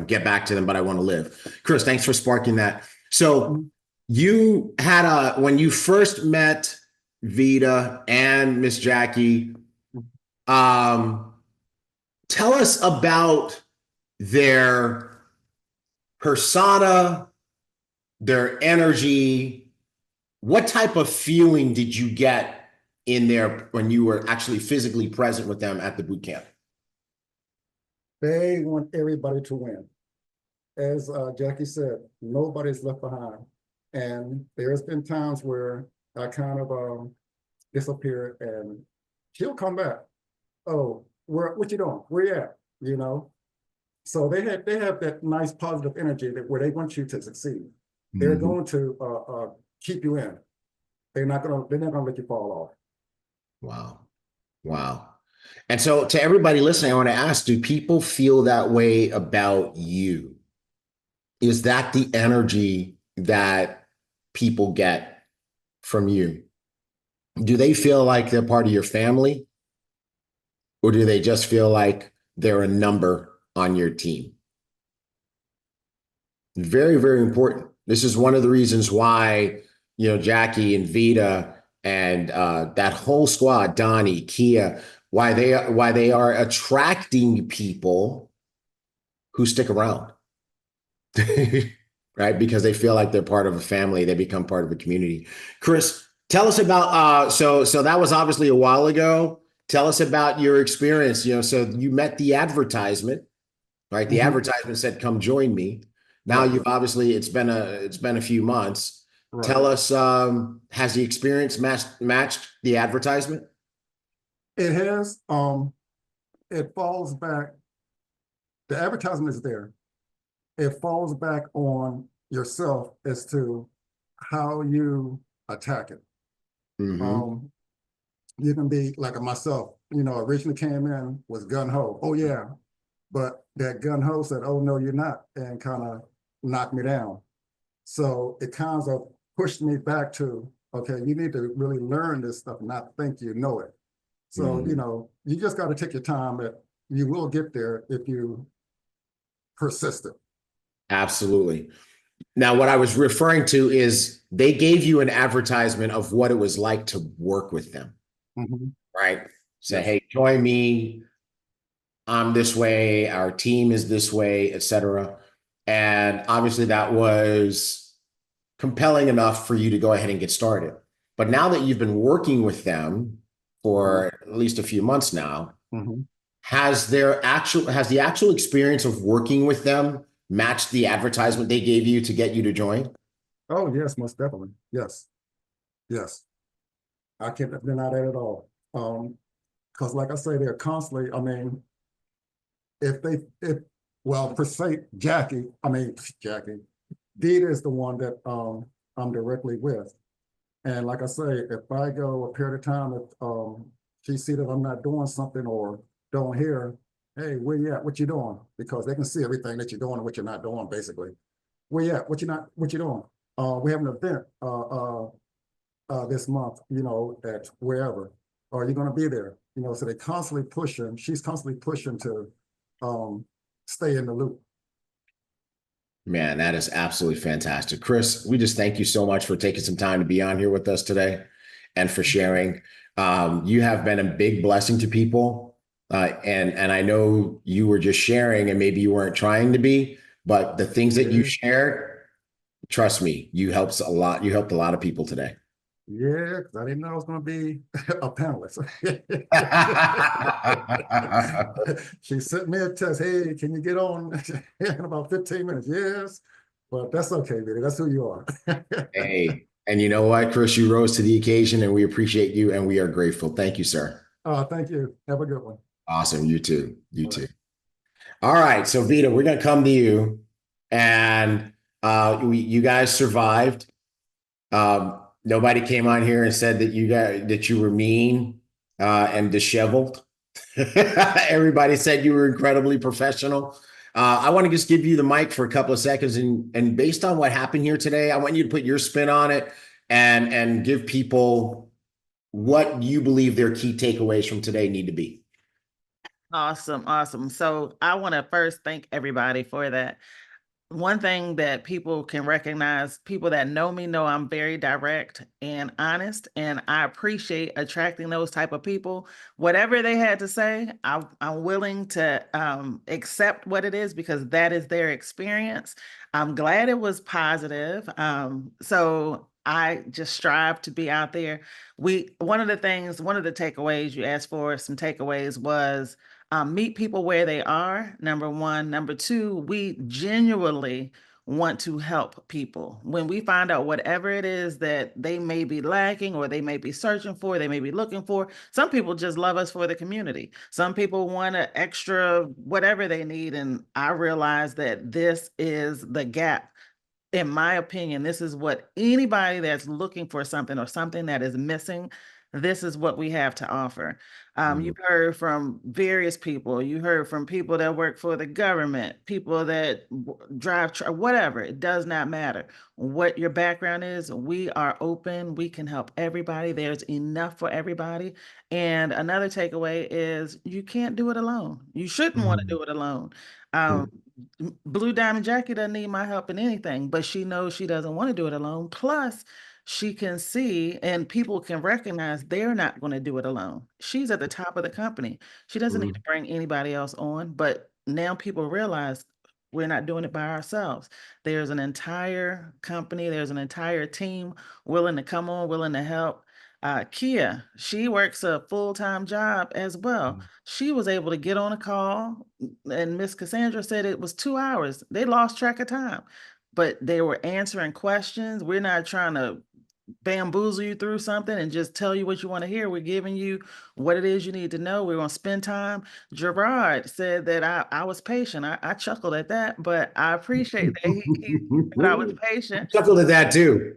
get back to them, but I want to live. Chris, thanks for sparking that. So you had when you first met Vita and Miss Jackie, tell us about their persona, their energy. What type of feeling did you get in there when you were actually physically present with them at the boot camp? They want everybody to win. As Jackie said, nobody's left behind. And there's been times where I kind of disappear and she'll come back. Oh, what you doing? Where you at? So they have that nice positive energy where they want you to succeed. They're going to keep you in. They're not gonna let you fall off. Wow. And so to everybody listening, I want to ask, do people feel that way about you? Is that the energy that people get from you? Do they feel like they're part of your family? Or do they just feel like they're a number on your team? Very, very important. This is one of the reasons why, Jackie and Vita and that whole squad, Donnie, Kia, why they are attracting people who stick around. Right? Because they feel like they're part of a family. They become part of a community. Chris, tell us about, so that was obviously a while ago. Tell us about your experience. So you met the advertisement, right? The advertisement said, come join me. Now you've obviously, it's been a few months. Right. Tell us, has the experience matched the advertisement? It has. It falls back. The advertisement is there. It falls back on yourself as to how you attack it. You can be like myself, originally came in, was gung-ho. Oh yeah. But that gung-ho said, oh no, you're not, and kind of knocked me down. So it kind of pushed me back to, okay, you need to really learn this stuff, not think you know it. So, you just got to take your time, but you will get there if you persist it. Absolutely. Now, what I was referring to is they gave you an advertisement of what it was like to work with them, right? Say, hey, join me. I'm this way, our team is this way, etc. And obviously that was compelling enough for you to go ahead and get started. But now that you've been working with them for at least a few months now, has the actual experience of working with them matched the advertisement they gave you to get you to join? Oh, yes, most definitely. Yes. Yes. I can't deny that at all. Because like I say, they're constantly, I mean, well, per se, Jackie, Dita is the one that I'm directly with. And like I say, if I go a period of time, if she see that I'm not doing something or don't hear, hey, where you at? What you doing? Because they can see everything that you're doing and what you're not doing, basically. Where you at? What you doing? We have an event this month, you know, at wherever. Are you going to be there? You know, so they constantly pushing. She's constantly pushing to stay in the loop. Man, that is absolutely fantastic. Chris, we just thank you so much for taking some time to be on here with us today and for sharing. You have been a big blessing to people. And I know you were just sharing and maybe you weren't trying to be, but the things that you shared, trust me, you helped a lot. You helped a lot of people today. Yeah, because I didn't know I was going to be a panelist. She sent me a text, hey, can you get on in about 15 minutes? Yes, but that's okay, baby. That's who you are. Hey, and you know what, Chris, you rose to the occasion and we appreciate you and we are grateful. Thank you, sir. Thank you. Have a good one. Awesome. You too. You too. All right. So Vita, we're going to come to you and you guys survived. Nobody came on here and said that you were mean and disheveled. Everybody said you were incredibly professional. I want to just give you the mic for a couple of seconds, and based on what happened here today, I want you to put your spin on it and give people what you believe their key takeaways from today need to be. Awesome. Awesome. So I want to first thank everybody for that. One thing that people can recognize, people that know me know I'm very direct and honest, and I appreciate attracting those type of people. Whatever they had to say, I'm willing to accept what it is because that is their experience. I'm glad it was positive. So I just strive to be out there. One of the takeaways you asked for, some takeaways was meet people where they are, number one. Number two, we genuinely want to help people. When we find out whatever it is that they may be lacking or they may be searching for, they may be looking for, some people just love us for the community. Some people want an extra whatever they need. And I realize that this is the gap. In my opinion, this is what anybody that's looking for something or something that is missing, this is what we have to offer. You've heard from various people. You heard from people that work for the government, people that drive, whatever. It does not matter what your background is. We are open. We can help everybody. There's enough for everybody. And another takeaway is you can't do it alone. You shouldn't want to do it alone. Blue Diamond Jackie doesn't need my help in anything, but she knows she doesn't want to do it alone. Plus, she can see and people can recognize they're not going to do it alone. She's at the top of the company. She doesn't need to bring anybody else on, but now people realize we're not doing it by ourselves. There's an entire company, there's an entire team willing to come on, willing to help. Kia, she works a full-time job as well. She was able to get on a call, and Miss Cassandra said it was 2 hours. They lost track of time, but they were answering questions. We're not trying to bamboozle you through something and just tell you what you want to hear. We're giving you what it is you need to know. We're going to spend time. Gerard said that I was patient. I chuckled at that, but I appreciate that he I was patient. I chuckled at that too.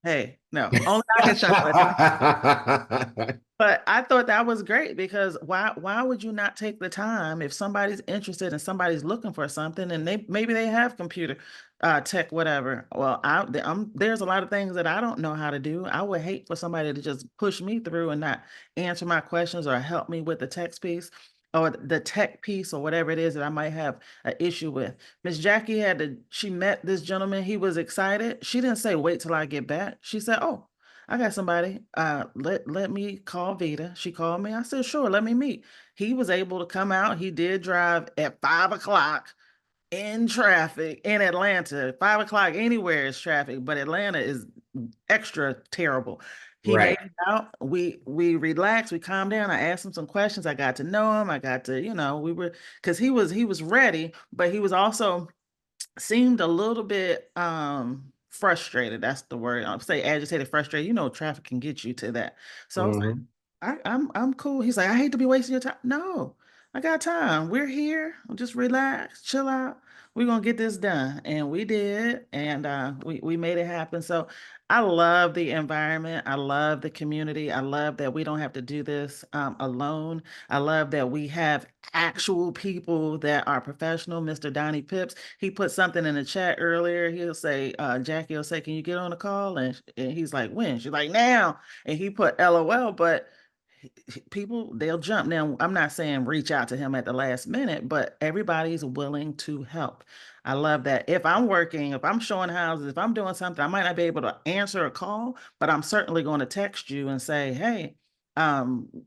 Hey, no, only I can chuckle at that. But I thought that was great because why would you not take the time if somebody's interested and somebody's looking for something and maybe they have computer tech, whatever. Well, there's a lot of things that I don't know how to do. I would hate for somebody to just push me through and not answer my questions or help me with the text piece or the tech piece or whatever it is that I might have an issue with. Miss Jackie she met this gentleman. He was excited. She didn't say, wait till I get back. She said, oh, I got somebody. Let me call Vita. She called me. I said, sure, let me meet. He was able to come out. He did drive at 5 o'clock in traffic in Atlanta. 5 o'clock anywhere is traffic, but Atlanta is extra terrible. He made it out. We relaxed. We calmed down. I asked him some questions. I got to know him. I got to, we were, because he was ready, but he was also seemed a little bit frustrated. That's the word. I'll say agitated, frustrated. Traffic can get you to that. So I was like, I'm cool. He's like, I hate to be wasting your time. No, I got time. We're here. Just relax, chill out. We're gonna get this done. And we did, and we made it happen. So I love the environment. I love the community. I love that we don't have to do this alone. I love that we have actual people that are professional. Mr. Donnie Pips, he put something in the chat earlier. He'll say, Jackie will say, can you get on the call? And he's like, when? She's like, now. And he put LOL, but people, they'll jump. Now, I'm not saying reach out to him at the last minute, but everybody's willing to help. I love that. If I'm working, if I'm showing houses, if I'm doing something, I might not be able to answer a call, but I'm certainly going to text you and say, hey,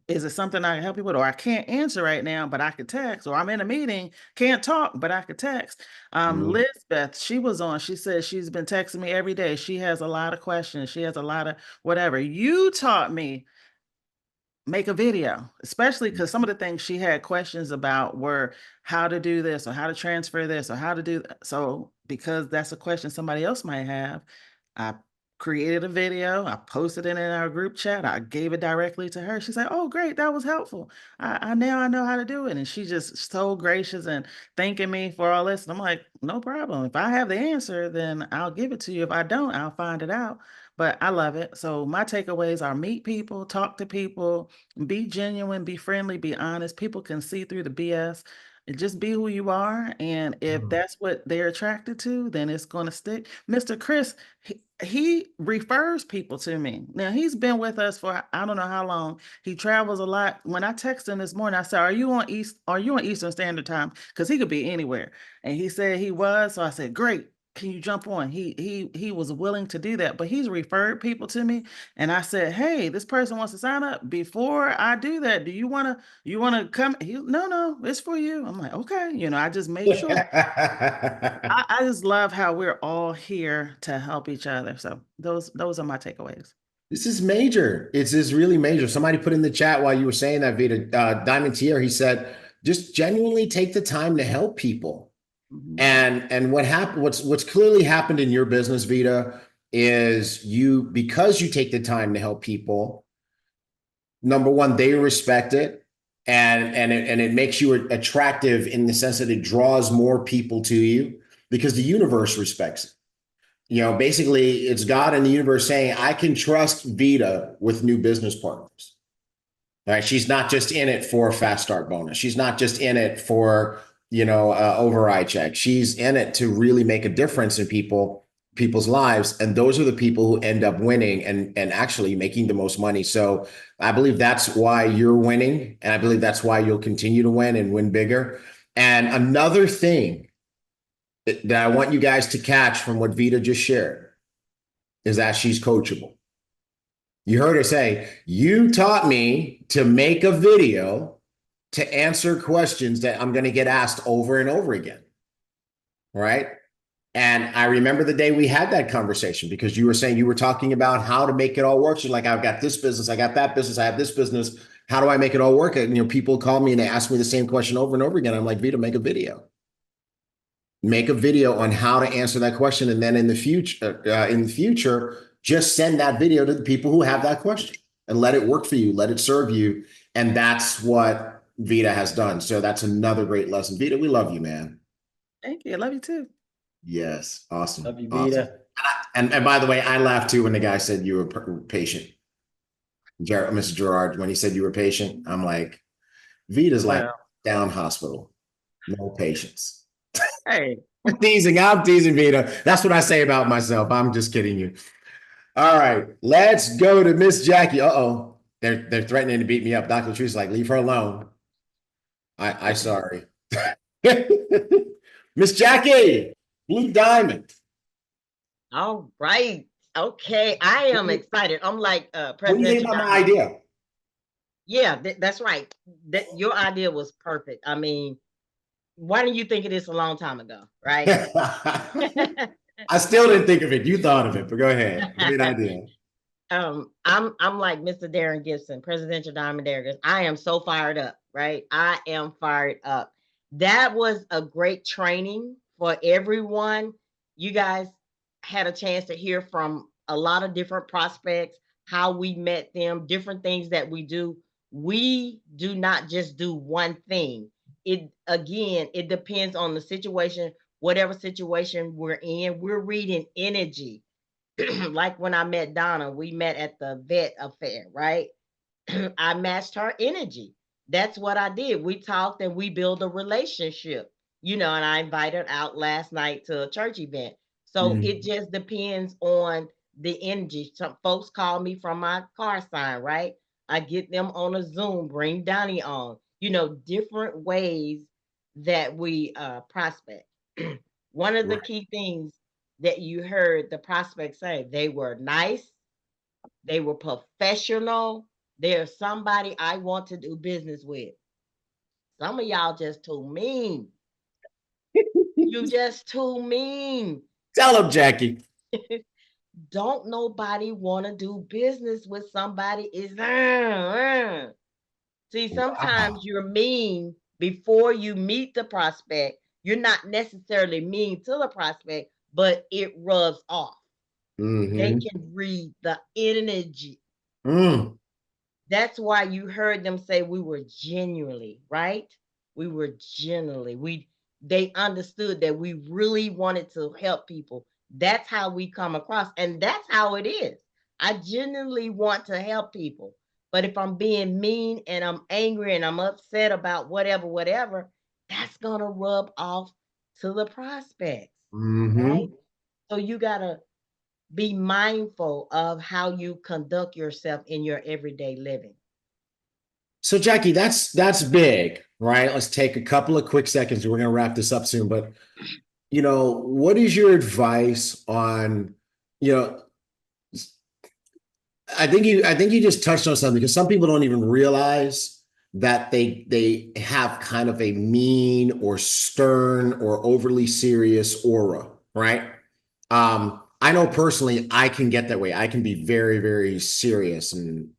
is it something I can help you with? Or I can't answer right now, but I could text, or I'm in a meeting, can't talk, but I could text. Lisbeth, she was on, she said she's been texting me every day. She has a lot of questions. She has a lot of whatever. You taught me make a video, especially because some of the things she had questions about were how to do this or how to transfer this or how to do that. So because that's a question somebody else might have, I created a video, I posted it in our group chat, I gave it directly to her. She's like, oh great, that was helpful. I now I know how to do it. And she just so gracious and thanking me for all this. And I'm like, no problem. If I have the answer, then I'll give it to you. If I don't, I'll find it out. But I love it. So my takeaways are meet people, talk to people, be genuine, be friendly, be honest. People can see through the BS. And just be who you are. And if that's what they're attracted to, then it's going to stick. Mr. Chris, he refers people to me. Now he's been with us for I don't know how long. He travels a lot. When I texted him this morning, I said, Are you on Eastern Standard Time? Because he could be anywhere. And he said he was. So I said, great. Can you jump on? He was willing to do that, but he's referred people to me. And I said, hey, this person wants to sign up. Before I do that, do you want to come? No, it's for you. I'm like, okay. I just make sure. I just love how we're all here to help each other. So those are my takeaways. This is major. It's really major. Somebody put in the chat while you were saying that, Vita, Diamond Tier, he said, just genuinely take the time to help people. And what happened, what's clearly happened in your business, Vita, is because you take the time to help people, number one, they respect it, and it makes you attractive in the sense that it draws more people to you because the universe respects it. Basically, it's God and the universe saying, I can trust Vita with new business partners. All right, she's not just in it for a fast start bonus. She's not just in it for override check. She's in it to really make a difference in people's lives. And those are the people who end up winning and actually making the most money. So I believe that's why you're winning. And I believe that's why you'll continue to win and win bigger. And another thing that I want you guys to catch from what Vita just shared is that she's coachable. You heard her say, you taught me to make a video to answer questions that I'm going to get asked over and over again. Right. And I remember the day we had that conversation because you were saying you were talking about how to make it all work. She's like, I've got this business, I got that business, I have this business. How do I make it all work? And people call me and they ask me the same question over and over again. I'm like, Vita, make a video. Make a video on how to answer that question. And then in the future, just send that video to the people who have that question and let it work for you, let it serve you. And that's what Vita has done. So that's another great lesson. Vita, we love you, man. Thank you. I love you too. Yes. Awesome. Love you, Vita. Awesome. And by the way, I laughed too when the guy said you were patient. Mr. Gerard, when he said you were patient, I'm like, Vita's like down hospital. No patience. Hey. I'm teasing Vita. That's what I say about myself. I'm just kidding you. All right. Let's go to Miss Jackie. Uh-oh. They're threatening to beat me up. Dr. Truth's like, leave her alone. I sorry. Miss Jackie, Blue Diamond. All right. Okay, I am excited. I'm like What do you think Presidential about my Diamond. idea? Yeah, that's right. That your idea was perfect. I mean, why didn't you think of this a long time ago, right? I still didn't think of it. You thought of it, but go ahead. Great idea. I'm like Mr. Darren Gibson, Presidential Diamond Darren Gibson. I am so fired up, right? I am fired up. That was a great training for everyone. You guys had a chance to hear from a lot of different prospects, how we met them, different things that we do. We do not just do one thing. It again, it depends on the situation, whatever situation we're in. We're reading energy. Like when I met Donna, we met at the vet affair, right? I matched her energy. That's what I did. We talked and we built a relationship, and I invited her out last night to a church event. So it just depends on the energy. Some folks call me from my car sign, right? I get them on a Zoom, bring Donnie on, different ways that we prospect. One of the key things that you heard the prospect say, they were nice, they were professional, they're somebody I want to do business with. Some of y'all just too mean. You just too mean. Tell them, Jackie. Don't nobody want to do business with somebody is See, sometimes you're mean before you meet the prospect. You're not necessarily mean to the prospect, but it rubs off. They can read the energy. That's why you heard them say we were genuinely, right? We were genuinely. They understood that we really wanted to help people. That's how we come across, and that's how it is. I genuinely want to help people. But if I'm being mean and I'm angry and I'm upset about whatever, that's gonna rub off to the prospects, right? So you gotta be mindful of how you conduct yourself in your everyday living. So, Jackie, that's big, right? Let's take a couple of quick seconds. We're going to wrap this up soon, but what is your advice on, I think you just touched on something, because some people don't even realize that they have kind of a mean or stern or overly serious aura, right? I know personally I can get that way. I can be very, very serious, and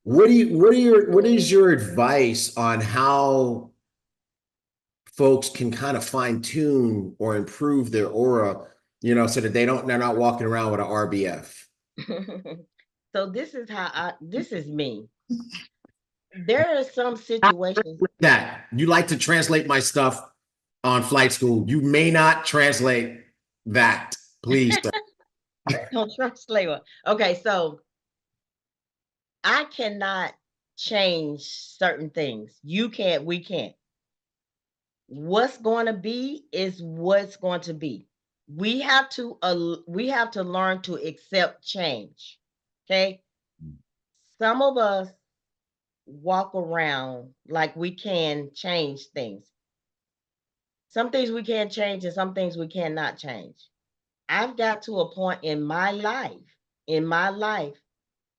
what is your advice on how folks can kind of fine tune or improve their aura, so that they're not walking around with an RBF? So this is me. There are some situations that you like to translate my stuff on flight school. You may not translate that, please. Don't translate one. Okay, so I cannot change certain things. You can't, we can't. What's going to be is what's going to be. We have to learn to accept change. Okay? Some of us walk around like we can change things. Some things we can change and some things we cannot change. I've got to a point in my life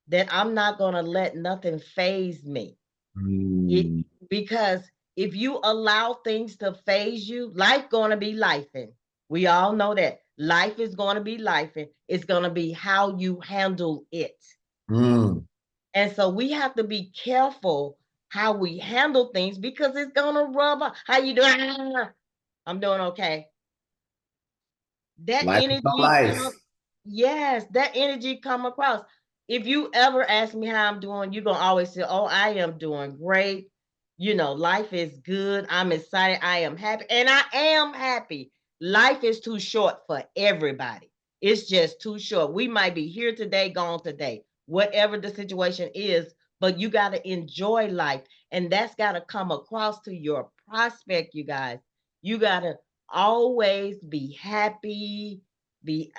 that I'm not going to let nothing phase me. Because if you allow things to phase you, life going to be lifing. We all know that life is going to be lifing. It's going to be how you handle it. And so we have to be careful how we handle things, because it's going to rub off. How you doing? I'm doing okay. That life energy, yes, that energy come across. If you ever ask me how I'm doing, you're going to always say, oh, I am doing great. Life is good. I'm excited. I am happy. And I am happy. Life is too short for everybody. It's just too short. We might be here today, gone today, whatever the situation is, but you got to enjoy life. And that's got to come across to your prospect, you guys. You got to always be happy, you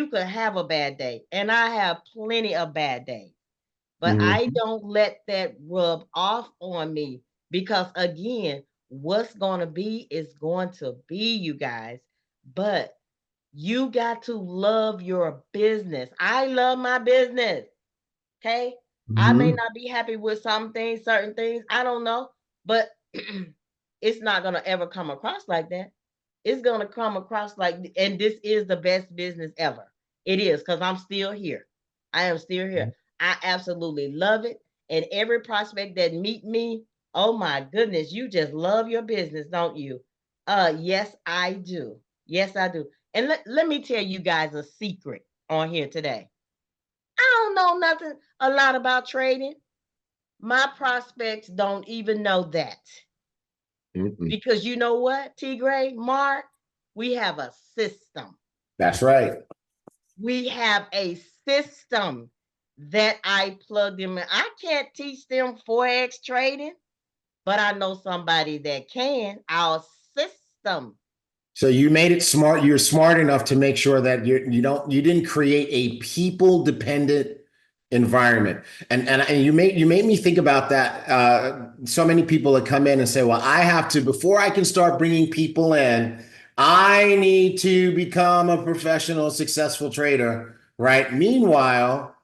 could have a bad day, and I have plenty of bad days, but I don't let that rub off on me, because again, what's going to be is going to be, you guys. But You got to love your business. I love my business. Okay. I may not be happy with some things, certain things. I don't know, but it's not going to ever come across like that. It's going to come across like, and this is the best business ever. It is, because I'm still here. I am still here. I absolutely love it. And every prospect that meet me, oh my goodness, you just love your business, don't you? Yes, I do. Yes, I do. And let me tell you guys a secret on here today. I don't know nothing a lot about trading. My prospects don't even know that. Because you know what, T. Gray, Mark, we have a system. That's right. We have a system that I plugged them in. I can't teach them Forex trading, but I know somebody that can. Our system. So you made it smart. You're smart enough to make sure that you didn't create a people dependent environment. And you made me think about that. So many people that come in and say, well, I have to, before I can start bringing people in, I need to become a professional, successful trader, right? Meanwhile,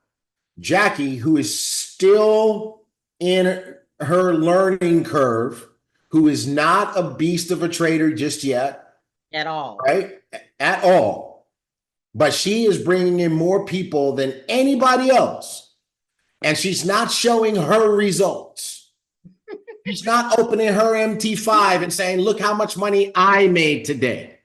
Jackie, who is still in her learning curve, who is not a beast of a trader just yet, at all, right? At all. But she is bringing in more people than anybody else. And she's not showing her results. She's not opening her MT5 and saying, look how much money I made today.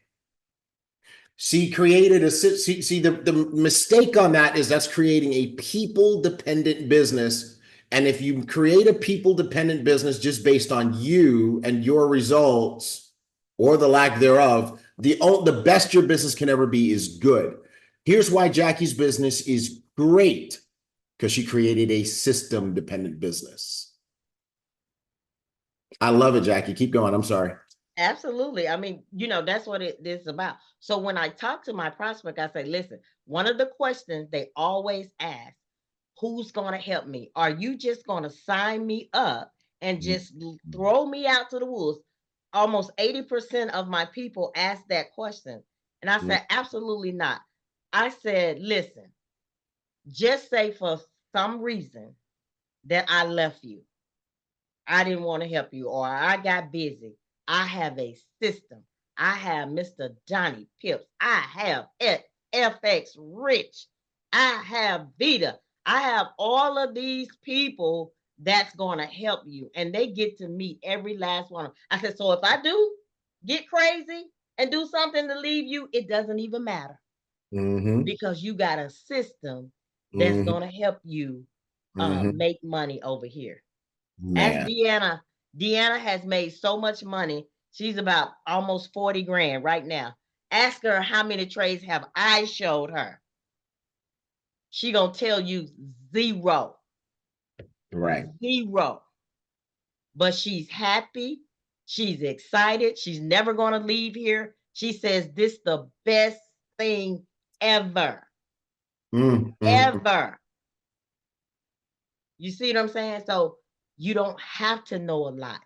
She created the mistake on that is that's creating a people dependent business. And if you create a people dependent business just based on you and your results or the lack thereof, the best your business can ever be is good. Here's why Jackie's business is great, because she created a system dependent business. I love it, Jackie. Keep going. I'm sorry. Absolutely. I mean, that's what it is about. So when I talk to my prospect, I say, listen, one of the questions they always ask, who's going to help me? Are you just going to sign me up and just throw me out to the wolves? Almost 80% of my people ask that question. And I said, absolutely not. I said, listen, just say for some reason that I left you. I didn't want to help you, or I got busy. I have a system. I have Mr. Johnny Pips. I have FX Rich. I have Vita. I have all of these people that's going to help you. And they get to meet every last one. I said, so if I do get crazy and do something to leave you, it doesn't even matter. Because you got a system that's going to help you make money over here. Ask Deanna. Deanna has made so much money. She's about almost 40 grand right now. Ask her how many trades have I showed her. She gonna tell you 0. Right. 0. But she's happy. She's excited. She's never gonna leave here. She says this the best thing ever. Ever. You see what I'm saying? So you don't have to know a lot.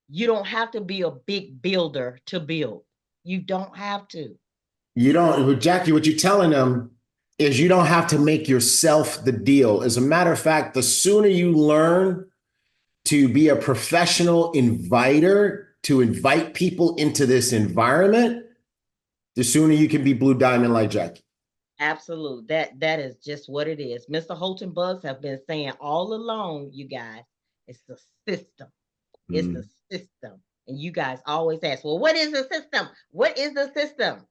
You don't have to be a big builder to build. You don't have to. You don't, Jackie, what you're telling them is you don't have to make yourself the deal. As a matter of fact, the sooner you learn to be a professional inviter, to invite people into this environment, the sooner you can be Blue Diamond like Jackie. Absolutely. That is just what it is. Mr. Holton Bugs have been saying all along, you guys, it's the system. It's the system. And you guys always ask, well, what is the system? What is the system?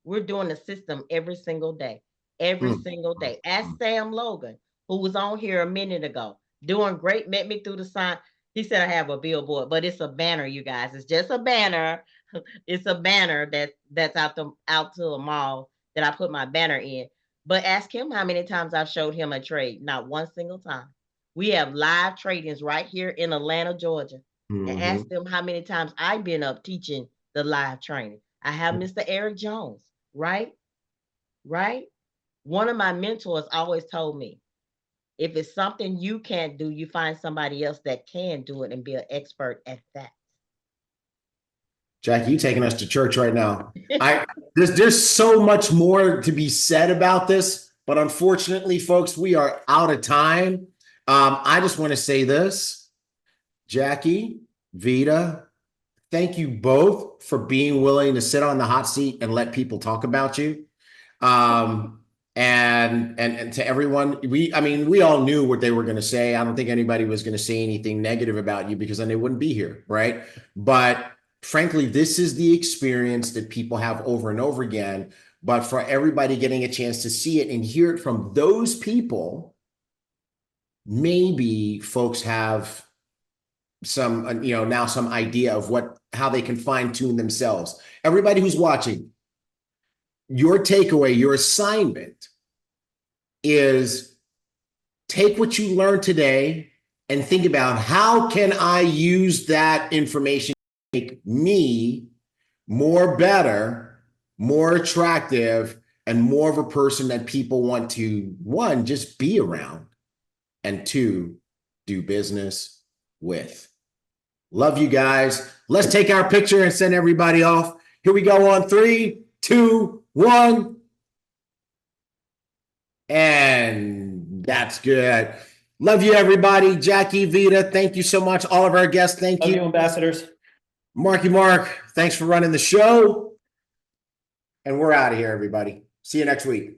We're doing the system every single day. Every single day. Ask Sam Logan, who was on here a minute ago, doing great, met me through the sign. He said I have a billboard, but it's a banner, you guys. It's just a banner. It's a banner that's out to a mall that I put my banner in. But ask him how many times I've showed him a trade. Not one single time. We have live tradings right here in Atlanta, Georgia. And ask them how many times I've been up teaching the live training. I have Mr. Eric Jones, right? Right? One of my mentors always told me, if it's something you can't do, you find somebody else that can do it and be an expert at that. Jackie, you taking us to church right now. There's so much more to be said about this, but unfortunately, folks, we are out of time. I just want to say this, Jackie, Vita, thank you both for being willing to sit on the hot seat and let people talk about you. And to everyone, we all knew what they were going to say. I don't think anybody was going to say anything negative about you because then they wouldn't be here, right? But frankly, this is the experience that people have over and over again. But for everybody getting a chance to see it and hear it from those people, maybe folks have some, now some idea of how they can fine tune themselves. Everybody who's watching, your takeaway, your assignment is take what you learned today and think about how can I use that information to make me more better, more attractive, and more of a person that people want to, one, just be around, and two, do business with. Love you guys. Let's take our picture and send everybody off. Here we go on 3, 2, 1. And that's good. Love you, everybody. Jackie, Vita, thank you so much. All of our guests, thank you. ambassadors. Marky Mark, thanks for running the show. And we're out of here, everybody. See you next week.